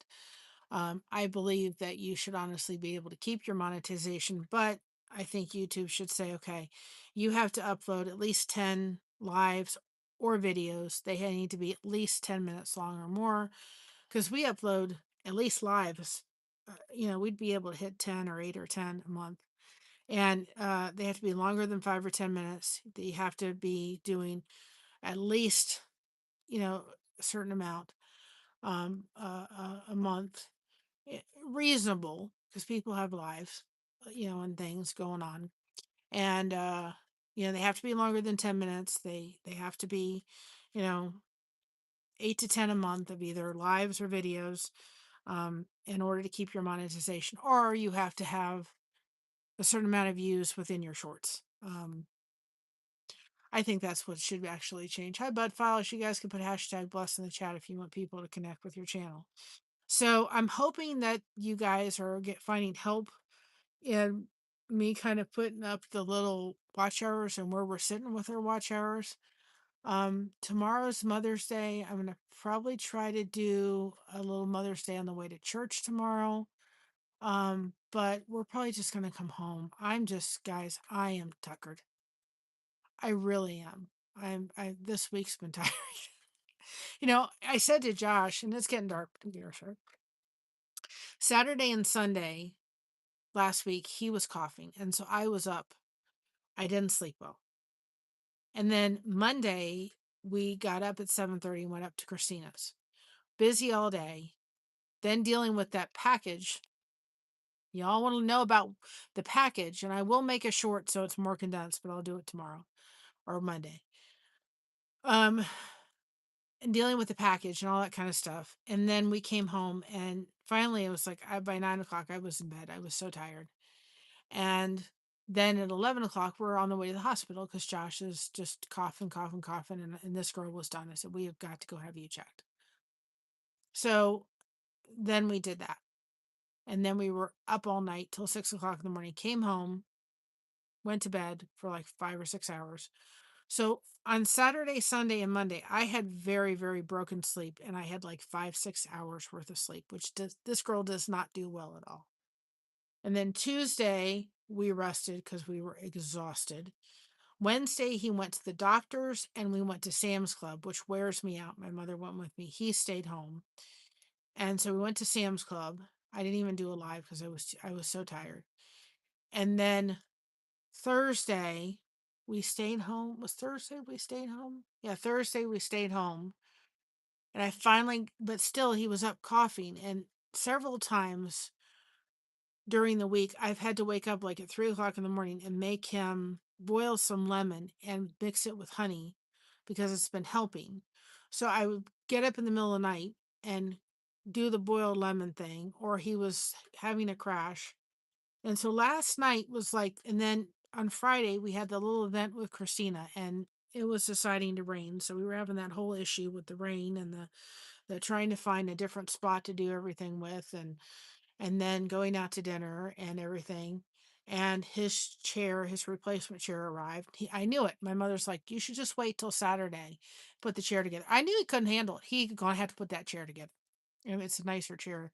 I believe that you should honestly be able to keep your monetization, but I think YouTube should say, okay, you have to upload at least 10 lives or videos. They need to be at least 10 minutes long or more, because we upload at least lives. We'd be able to hit 10 or 8 or 10 a month. And they have to be longer than 5 or 10 minutes. They have to be doing at least, a certain amount a month. Reasonable, because people have lives, and things going on. And, they have to be longer than 10 minutes. They have to be, you know, 8 to 10 a month of either lives or videos, in order to keep your monetization, or you have to have a certain amount of views within your shorts. I think that's what should actually change. Hi, Bud Files. You guys can put hashtag blessed in the chat if you want people to connect with your channel. So I'm hoping that you guys are finding help in me kind of putting up the little watch hours and where we're sitting with our watch hours. Tomorrow's Mother's Day. I'm gonna probably try to do a little Mother's Day on the way to church tomorrow. But we're probably just gonna come home. Guys, I am tuckered. I really am. I this week's been tiring. I said to Josh, and it's getting dark here, sir. Saturday and Sunday last week, he was coughing, and so I was up. I didn't sleep well. And then Monday, we got up at 7:30 and went up to Christina's. Busy all day. Then dealing with that package. Y'all want to know about the package, and I will make a short so it's more condensed, but I'll do it tomorrow or Monday. Um, and dealing with the package and all that kind of stuff. And then we came home, and finally it was like by 9 o'clock I was in bed. I was so tired. And then at 11 o'clock we're on the way to the hospital because Josh is just coughing, coughing, coughing, and this girl was done. I said, we have got to go have you checked. So then we did that. And then we were up all night till 6 o'clock in the morning, came home, went to bed for like 5 or 6 hours. So on Saturday, Sunday, and Monday, I had very, very broken sleep, and I had like 5, 6 hours worth of sleep, which this girl does not do well at all. And then Tuesday, we rested because we were exhausted. Wednesday, he went to the doctor's, and we went to Sam's Club, which wears me out. My mother went with me. He stayed home. And so we went to Sam's Club. I didn't even do a live because I was so tired. And then Thursday, we stayed home. Was Thursday we stayed home? Yeah, Thursday we stayed home. And I finally, but still, he was up coughing. And several times during the week, I've had to wake up like at 3 o'clock in the morning and make him boil some lemon and mix it with honey because it's been helping. So I would get up in the middle of the night and do the boiled lemon thing, or he was having a crash. And so last night was like, and then on Friday, we had the little event with Christina, and it was deciding to rain. So we were having that whole issue with the rain and the trying to find a different spot to do everything with, and then going out to dinner and everything. And his chair, his replacement chair arrived. I knew it. My mother's like, you should just wait till Saturday, put the chair together. I knew he couldn't handle it. He gonna have to put that chair together. And it's a nicer chair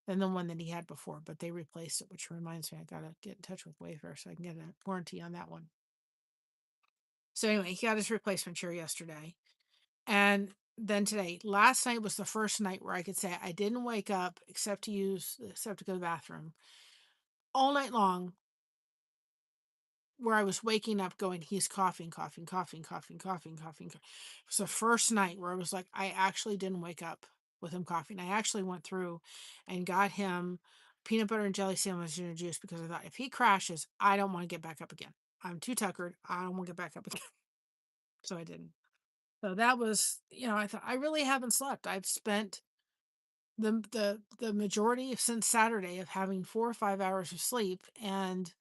than the one that he had before, but they replaced it, which reminds me, I gotta get in touch with Wayfair so I can get a warranty on that one. So anyway, he got his replacement chair yesterday. And then today, last night was the first night where I could say I didn't wake up except to go to the bathroom all night long, where I was waking up going, he's coughing, coughing, coughing, coughing, coughing, coughing. It was the first night where I was like, I actually didn't wake up with him coughing. I actually went through and got him peanut butter and jelly sandwich and juice because I thought if he crashes, I don't want to get back up again. I'm too tuckered. I don't want to get back up again. So I didn't. So that was, I thought I really haven't slept. I've spent the majority since Saturday of having 4 or 5 hours of sleep and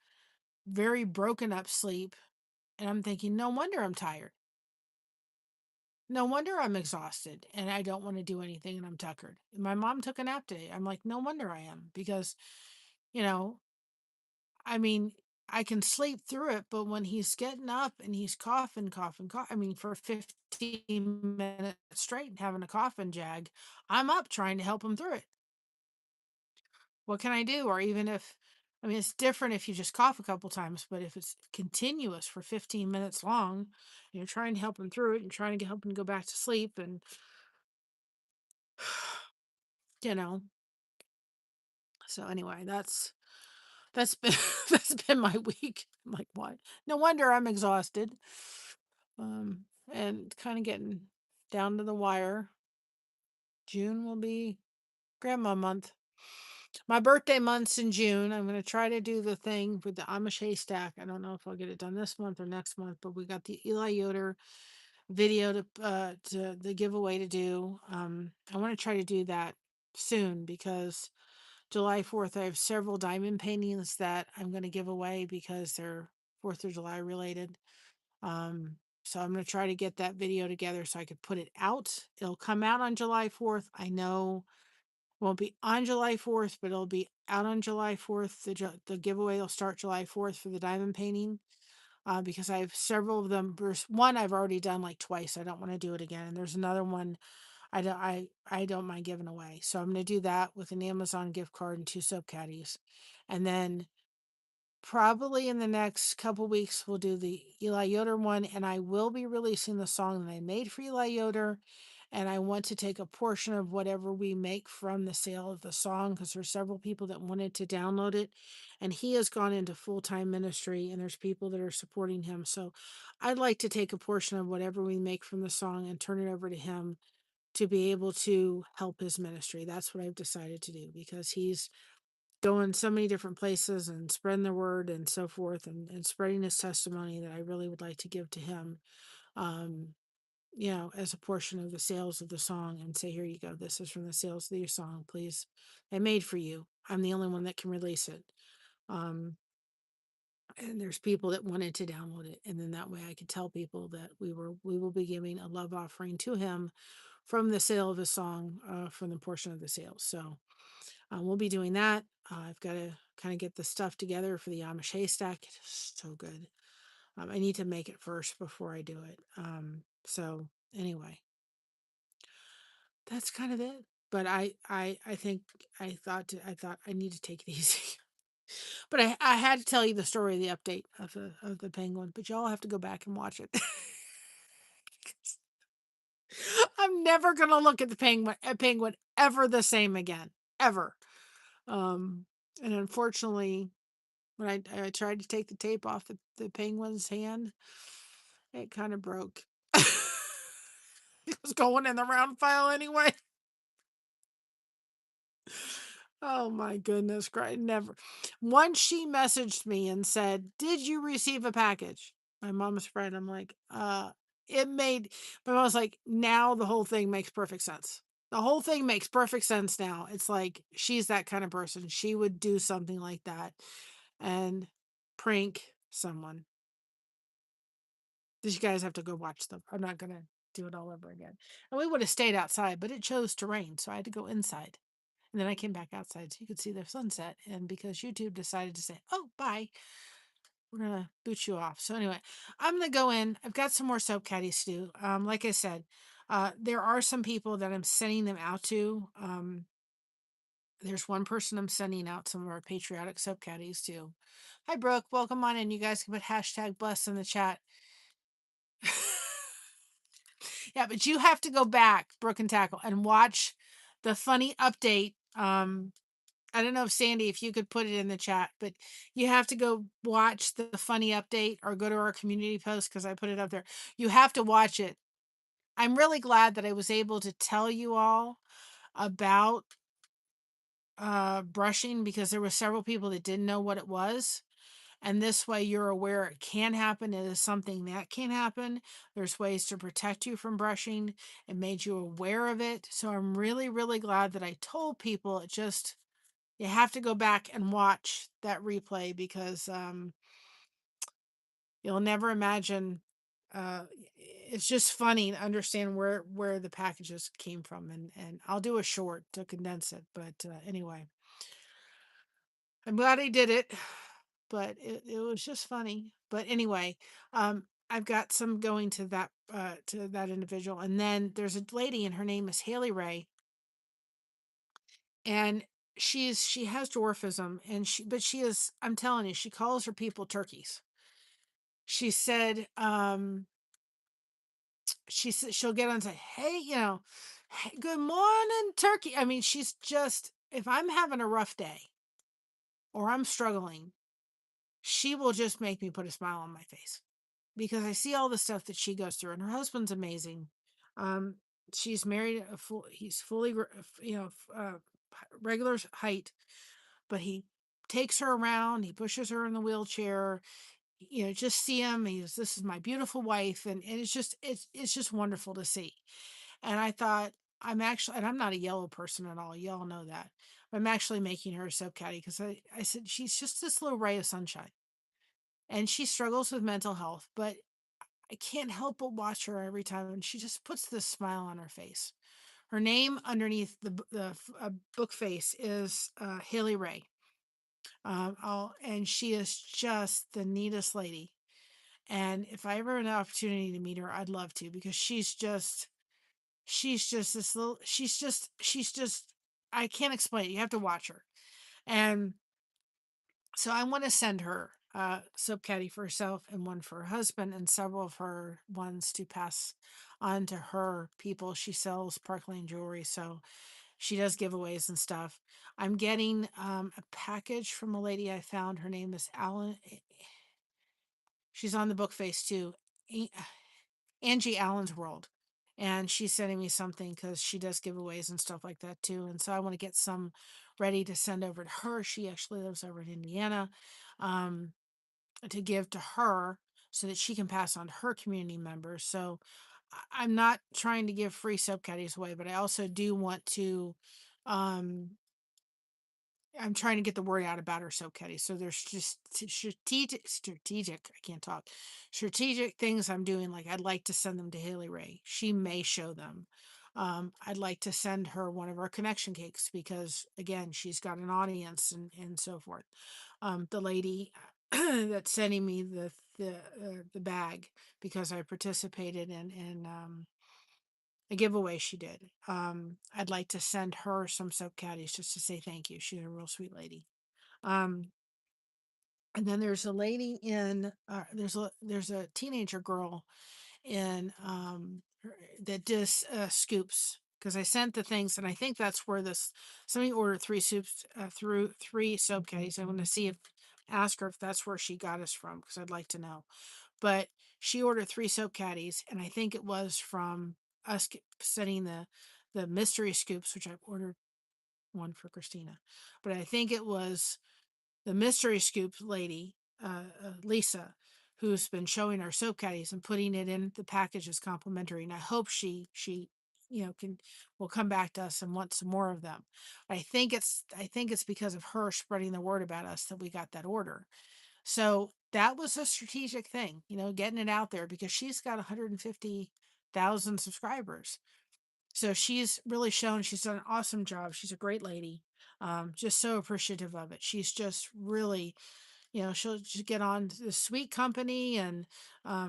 very broken up sleep. And I'm thinking, no wonder I'm tired. No wonder I'm exhausted and I don't want to do anything and I'm tuckered. My mom took a nap today. I'm like, no wonder I am because, you know, I mean, I can sleep through it, but when he's getting up and he's coughing, coughing, coughing, I mean, for 15 minutes straight and having a coughing jag, I'm up trying to help him through it. What can I do? Or even if, I mean, it's different if you just cough a couple times, but if it's continuous for 15 minutes long, you're trying to help him through it and trying to help him go back to sleep. And, you know, so anyway, that's been, that's been my week. I'm like, what? No wonder I'm exhausted. And kind of getting down to the wire. June will be grandma month. My birthday month's in June. I'm going to try to do the thing with the Amish haystack. I don't know if I'll get it done this month or next month, but we got the Eli Yoder video to the giveaway to do. I want to try to do that soon because July 4th, I have several diamond paintings that I'm going to give away because they're 4th of July related. So I'm going to try to get that video together so I could put it out. It'll come out on July 4th. I know won't be on July 4th, but it'll be out on July 4th. The giveaway will start July 4th for the diamond painting because I have several of them. There's one I've already done like twice. I don't want to do it again. And there's another one I don't mind giving away. So I'm going to do that with an Amazon gift card and 2 soap caddies. And then probably in the next couple weeks we'll do the Eli Yoder one, and I will be releasing the song that I made for Eli Yoder. And I want to take a portion of whatever we make from the sale of the song because there's several people that wanted to download it, and he has gone into full-time ministry, and there's people that are supporting him. So I'd like to take a portion of whatever we make from the song and turn it over to him to be able to help his ministry. That's what I've decided to do because he's going so many different places and spreading the word and so forth, and spreading his testimony that I really would like to give to him, um, as a portion of the sales of the song and say, here you go. This is from the sales of your song. Please. I made for you. I'm the only one that can release it. Um, and there's people that wanted to download it. And then that way I could tell people that we will be giving a love offering to him from the sale of the song, from the portion of the sale. So we'll be doing that. I've got to kind of get the stuff together for the Amish haystack. It is so good. I need to make it first before I do it. So anyway, that's kind of it. But I think I thought I need to take it easy. But I had to tell you the story of the update of the penguin. But y'all have to go back and watch it. I'm never gonna look at the penguin ever the same again, ever. Um, and unfortunately, when I tried to take the tape off the penguin's hand, it kind of broke. It was going in the round file anyway. Oh my goodness, Christ. Never. Once she messaged me and said, "Did you receive a package?" My mom's friend. I'm like, it made my mom was like, now the whole thing makes perfect sense. The whole thing makes perfect sense now. It's like she's that kind of person. She would do something like that and prank someone. You guys have to go watch them. I'm not gonna do it all over again. And we would have stayed outside, but it chose to rain, so I had to go inside. And then I came back outside so you could see the sunset. And because YouTube decided to say, "Oh, bye, we're gonna boot you off." So anyway, I'm gonna go in. I've got some more soap caddies to do. Like I said, there are some people that I'm sending them out to. There's one person I'm sending out some of our patriotic soap caddies to. Hi, Brooke. Welcome on in. You guys can put hashtag blessed in the chat. Yeah, but you have to go back, Brooke and Tackle, and watch the funny update. I don't know if Sandy, if you could put it in the chat, but you have to go watch the funny update or go to our community post because I put it up there. You have to watch it. I'm really glad that I was able to tell you all about brushing because there were several people that didn't know what it was. And this way you're aware it can happen. It is something that can happen. There's ways to protect you from brushing. It made you aware of it. So I'm really, really glad that I told people. It just, you have to go back and watch that replay because you'll never imagine. It's just funny to understand where the packages came from, and I'll do a short to condense it. But anyway, I'm glad I did it, but it was just funny. But anyway, I've got some going to that individual, and then there's a lady, and her name is Haley Ray, and she has dwarfism, and she is, I'm telling you, she calls her people turkeys. She said, she'll get on and say, "Hey, hey, good morning, turkey." I mean, she's just, if I'm having a rough day or I'm struggling, she will just make me put a smile on my face because I see all the stuff that she goes through, and her husband's amazing. Um, she's married he's fully, regular height, but he takes her around, he pushes her in the wheelchair, just see him. This is my beautiful wife. And it's just wonderful to see. And I thought, and I'm not a yellow person at all. Y'all know that. I'm actually making her a soap caddy because I said, she's just this little ray of sunshine and she struggles with mental health, but I can't help but watch her every time. And she just puts this smile on her face. Her name underneath the book face is Haley Ray. And she is just the neatest lady. And if I ever had an opportunity to meet her, I'd love to because she's just this little, she's just, I can't explain it. You have to watch her. And so I want to send her soap caddy for herself and one for her husband and several of her ones to pass on to her people. She sells Park Lane jewelry. So she does giveaways and stuff. I'm getting a package from a lady I found. Her name is Alan. She's on the book face too. Angie Allen's World. And she's sending me something because she does giveaways and stuff like that too. And so I want to get some ready to send over to her. She actually lives over in Indiana, um, to give to her so that she can pass on to her community members. So I'm not trying to give free soap caddies away, but I also do want to um, I'm trying to get the word out about her soap caddy. So there's just strategic, I can't talk, strategic things I'm doing. Like I'd like to send them to Haley Ray. She may show them. I'd like to send her one of our connection cakes because, again, she's got an audience and so forth. The lady that's sending me the bag because I participated in a giveaway she did. I'd like to send her some soap caddies just to say thank you. She's a real sweet lady. Um, and then there's a lady in there's a teenager girl in that does scoops because I sent the things and I think that's where this somebody ordered three soups through three soap caddies. I want to see if ask her if that's where she got us from because I'd like to know. But she ordered three soap caddies and I think it was from us sending the mystery scoops, which I ordered one for Christina, but I think it was the mystery scoop lady, Lisa, who's been showing our soap caddies and putting it in the package as complimentary. And I hope she can will come back to us and want some more of them. I think it's because of her spreading the word about us that we got that order. So that was a strategic thing, getting it out there because she's got 150,000 subscribers. So she's really shown she's done an awesome job. She's a great lady. Just so appreciative of it. She's just really, she'll just get on the sweet company and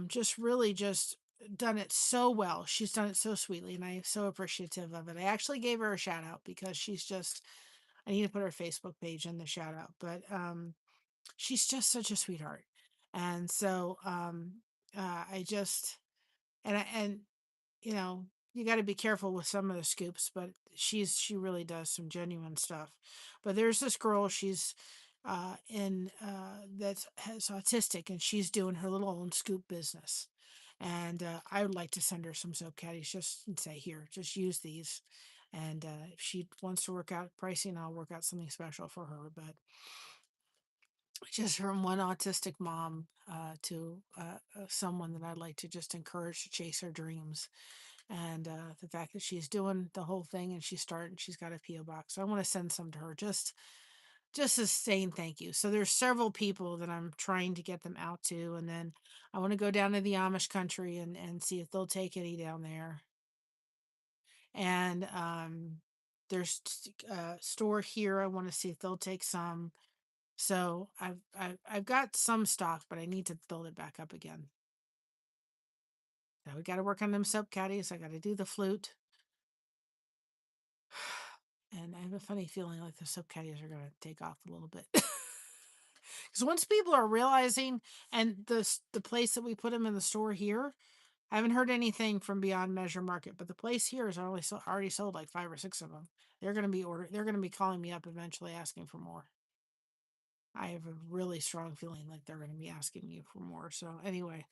just really just done it so well. She's done it so sweetly, and I'm so appreciative of it. I actually gave her a shout out because she's just, I need to put her Facebook page in the shout out, but she's just such a sweetheart. And so I just, and you know, you got to be careful with some of the scoops, but she really does some genuine stuff. But there's this girl, she's in that has autistic, and she's doing her little own scoop business. And I would like to send her some soap caddies just and say, here, just use these. And if she wants to work out pricing, I'll work out something special for her. But just from one autistic mom to someone that I'd like to just encourage to chase her dreams and the fact that she's doing the whole thing and she's got a PO box. So I want to send some to her just as saying thank you. So there's several people that I'm trying to get them out to, and then I want to go down to the Amish country and see if they'll take any down there. And there's a store here. I want to see if they'll take some. So I've got some stock, but I need to build it back up again. Now we got to work on them soap caddies. I got to do the flute. And I have a funny feeling like the soap caddies are going to take off a little bit. Because once people are realizing, and the place that we put them in the store here, I haven't heard anything from Beyond Measure Market, but the place here is already sold like 5 or 6 of them. They're going to be They're going to be calling me up eventually asking for more. I have a really strong feeling like they're going to be asking me for more. So anyway,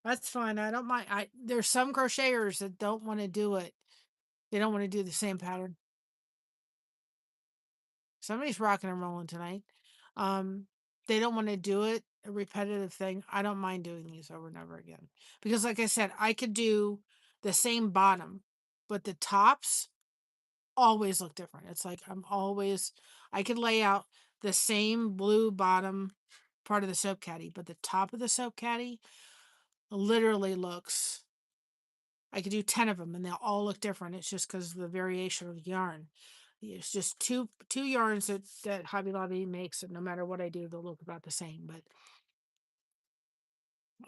that's fine. I don't mind. There's some crocheters that don't want to do it. They don't want to do the same pattern. Somebody's rocking and rolling tonight. Um, they don't want to do it, a repetitive thing. I don't mind doing these over and over again. Because like I said, I could do the same bottom, but the tops always look different. It's like I could lay out the same blue bottom part of the soap caddy, but the top of the soap caddy literally looks, I could do 10 of them and they'll all look different. It's just because of the variation of the yarn. It's just two yarns that Hobby Lobby makes, and no matter what I do, they'll look about the same. But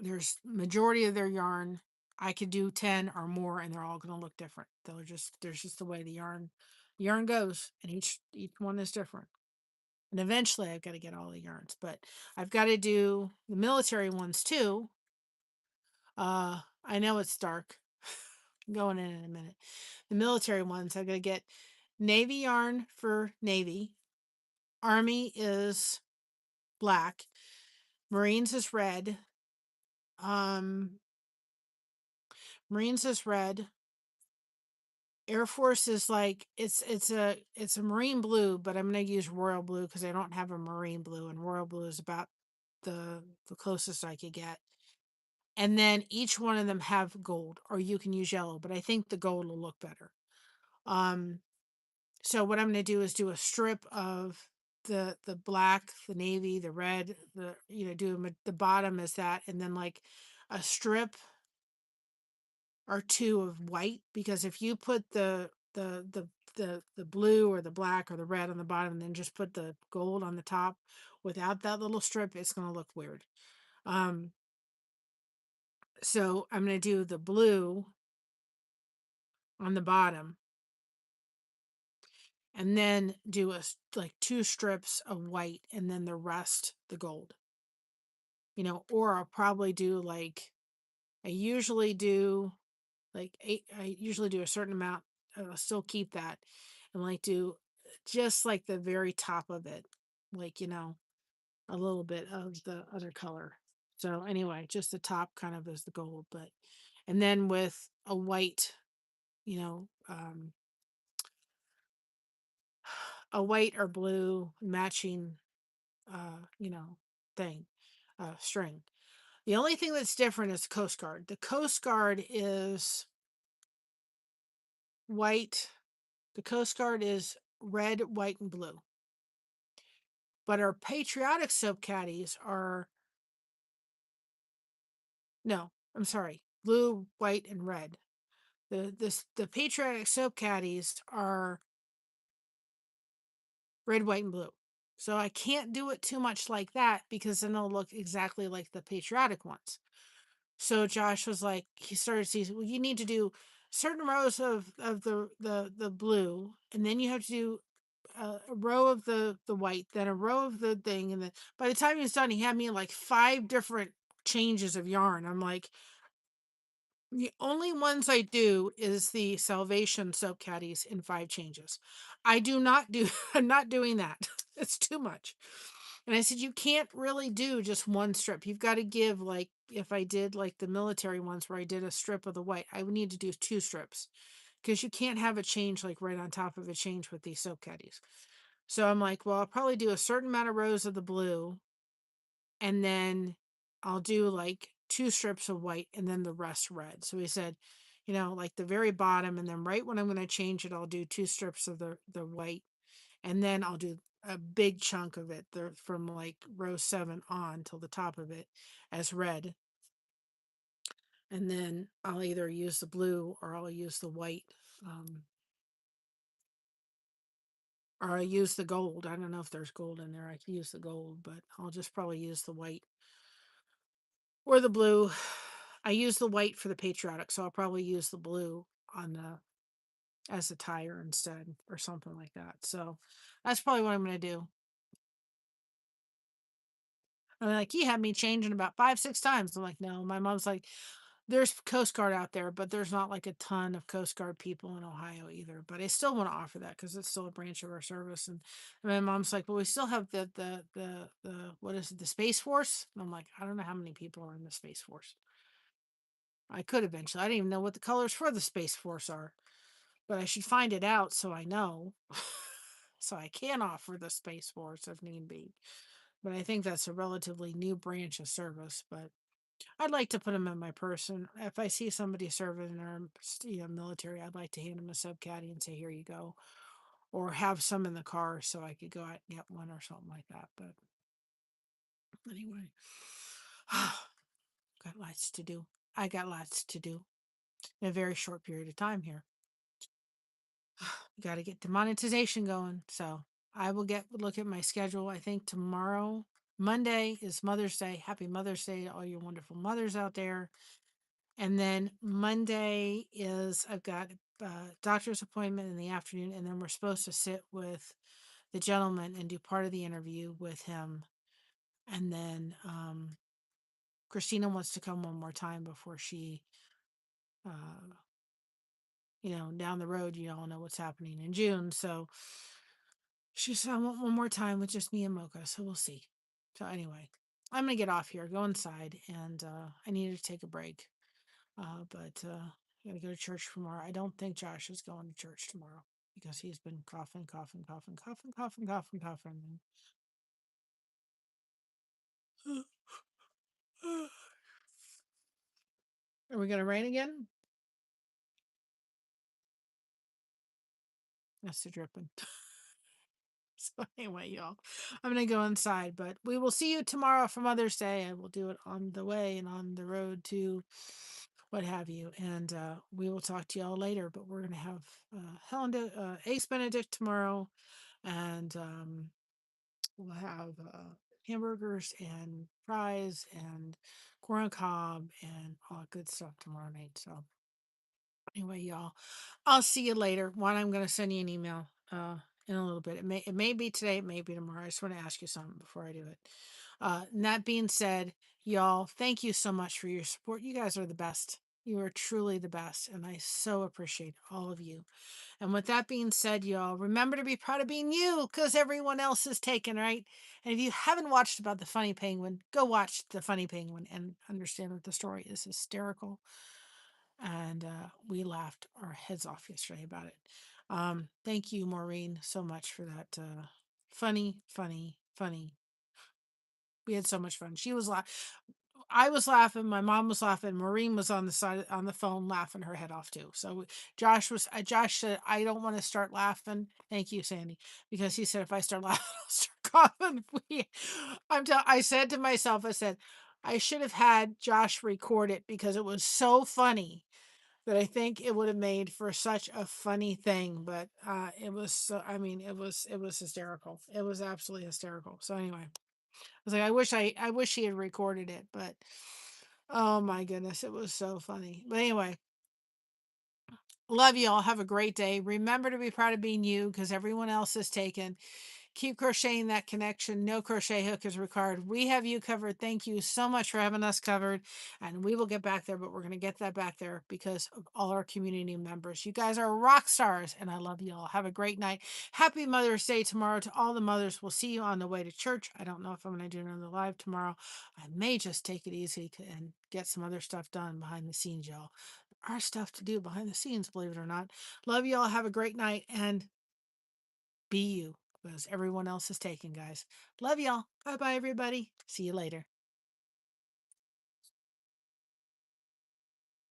there's majority of their yarn, I could do 10 or more, and they're all going to look different. There's just the way the yarn goes, and each one is different. And eventually, I've got to get all the yarns, but I've got to do the military ones too. I know it's dark. I'm going in a minute. The military ones, I'm going to get Navy yarn for Navy. Army is black. Marines is red. Um, Marines is red. Air Force is like it's a marine blue, but I'm gonna use royal blue because I don't have a marine blue, and royal blue is about the closest I could get. And then each one of them have gold, or you can use yellow, but I think the gold will look better. Um, so what I'm going to do is do a strip of the black, the navy, the red, do the bottom is that, and then like a strip or two of white, because if you put the blue or the black or the red on the bottom and then just put the gold on the top without that little strip, it's going to look weird. Um, so I'm going to do the blue on the bottom and then do like two strips of white and then the rest the gold. Or I'll probably do like I usually do like eight. I usually do a certain amount. I'll still keep that and like do just like the very top of it, like a little bit of the other color. So anyway, just the top kind of is the gold, but and then with a white, you know, um, a white or blue matching, you know, thing, string. The only thing that's different is Coast Guard. The Coast Guard is white. The Coast Guard is red, white, and blue. But our patriotic soap caddies are no, I'm sorry, blue, white, and red. The patriotic soap caddies are red, white, and blue. So I can't do it too much like that because then it'll look exactly like the patriotic ones. So Josh was like, he started seeing, well, you need to do certain rows of the blue, and then you have to do a row of the white, then a row of the thing, and then by the time he was done, he had me like 5 different changes of yarn. I'm like, the only ones I do is the Salvation soap caddies in 5 changes. I do not do. I'm not doing that. It's too much. And I said, you can't really do just one strip. You've got to give, like, if I did like the military ones where I did a strip of the white, I would need to do 2 strips because you can't have a change like right on top of a change with these soap caddies. So I'm like, well, I'll probably do a certain amount of rows of the blue and then I'll do like 2 strips of white and then the rest red. So he said, like the very bottom, and then right when I'm going to change it, I'll do 2 strips of the white, and then I'll do a big chunk of it from like row 7 on till the top of it as red. And then I'll either use the blue or I'll use the white. Um, or I use the gold. I don't know if there's gold in there. I could use the gold, but I'll just probably use the white or the blue. I use the white for the patriotic, so I'll probably use the blue on the as a tire instead or something like that. So that's probably what I'm going to do. I'm like, you had me changing about 5, 6 times. I'm like, no. My mom's like, there's Coast Guard out there, but there's not like a ton of Coast Guard people in Ohio either. But I still want to offer that because it's still a branch of our service. And my mom's like, but we still have the what is it, the Space Force? And I'm like, I don't know how many people are in the Space Force. I could eventually. I didn't even know what the colors for the Space Force are, but I should find it out so I know. So I can offer the Space Force if need be. But I think that's a relatively new branch of service. But I'd like to put them in my purse. And if I see somebody serving in their military, I'd like to hand them a sub caddy and say, here you go. Or have some in the car so I could go out and get one or something like that. But anyway, got lots to do. I got lots to do in a very short period of time here. Got to get the monetization going. So I will look at my schedule. I think tomorrow, Monday is Mother's Day. Happy Mother's Day to all your wonderful mothers out there. And then Monday is I've got a doctor's appointment in the afternoon, and then we're supposed to sit with the gentleman and do part of the interview with him. And then Christina wants to come one more time before she, uh, down the road, you all know what's happening in June. So she said, I want one more time with just me and Mocha. So we'll see. So anyway, I'm going to get off here, go inside, and I need to take a break. But I got to go to church tomorrow. I don't think Josh is going to church tomorrow because he's been coughing, coughing, coughing, coughing, coughing, coughing, coughing. Are we going to rain again? That's the dripping. So anyway, y'all, I'm going to go inside, but we will see you tomorrow for Mother's Day. I will do it on the way and on the road to what have you. And we will talk to y'all later. But we're gonna have eggs Benedict tomorrow, and we'll have hamburgers and fries and corn on cob and all that good stuff tomorrow night. So anyway, y'all, I'll see you later. One, I'm gonna send you an email in a little bit. It may be today, it may be tomorrow. I just want to ask you something before I do it. And that being said, y'all, thank you so much for your support. You guys are the best. You are truly the best, and I so appreciate all of you. And with that being said, y'all, remember to be proud of being you, because everyone else is taken, right? And if you haven't watched about the funny penguin, go watch the funny penguin and understand that the story is hysterical. And we laughed our heads off yesterday about it. Thank you, Maureen, so much for that funny. We had so much fun. She was laughing. I was laughing. My mom was laughing. Maureen was on the side on the phone laughing her head off too. So Josh said, I don't want to start laughing. Thank you, Sandy, because he said if I start laughing, I'll start coughing. I said to myself, I said I should have had Josh record it because it was so funny that I think it would have made for such a funny thing. But it was so. I mean, it was hysterical. It was absolutely hysterical. So anyway was like, I wish he had recorded it, but oh my goodness, it was so funny. But anyway, love you all. Have a great day. Remember to be proud of being you because everyone else is taken. Keep crocheting that connection. No crochet hook is required. We have you covered. Thank you so much for having us covered. And we will get back there, but we're going to get that back there because of all our community members. You guys are rock stars, and I love you all. Have a great night. Happy Mother's Day tomorrow to all the mothers. We'll see you on the way to church. I don't know if I'm going to do another live tomorrow. I may just take it easy and get some other stuff done behind the scenes, y'all. There are stuff to do behind the scenes, believe it or not. Love you all. Have a great night. And be you because everyone else is taken, guys. Love y'all. Bye bye, everybody. See you later.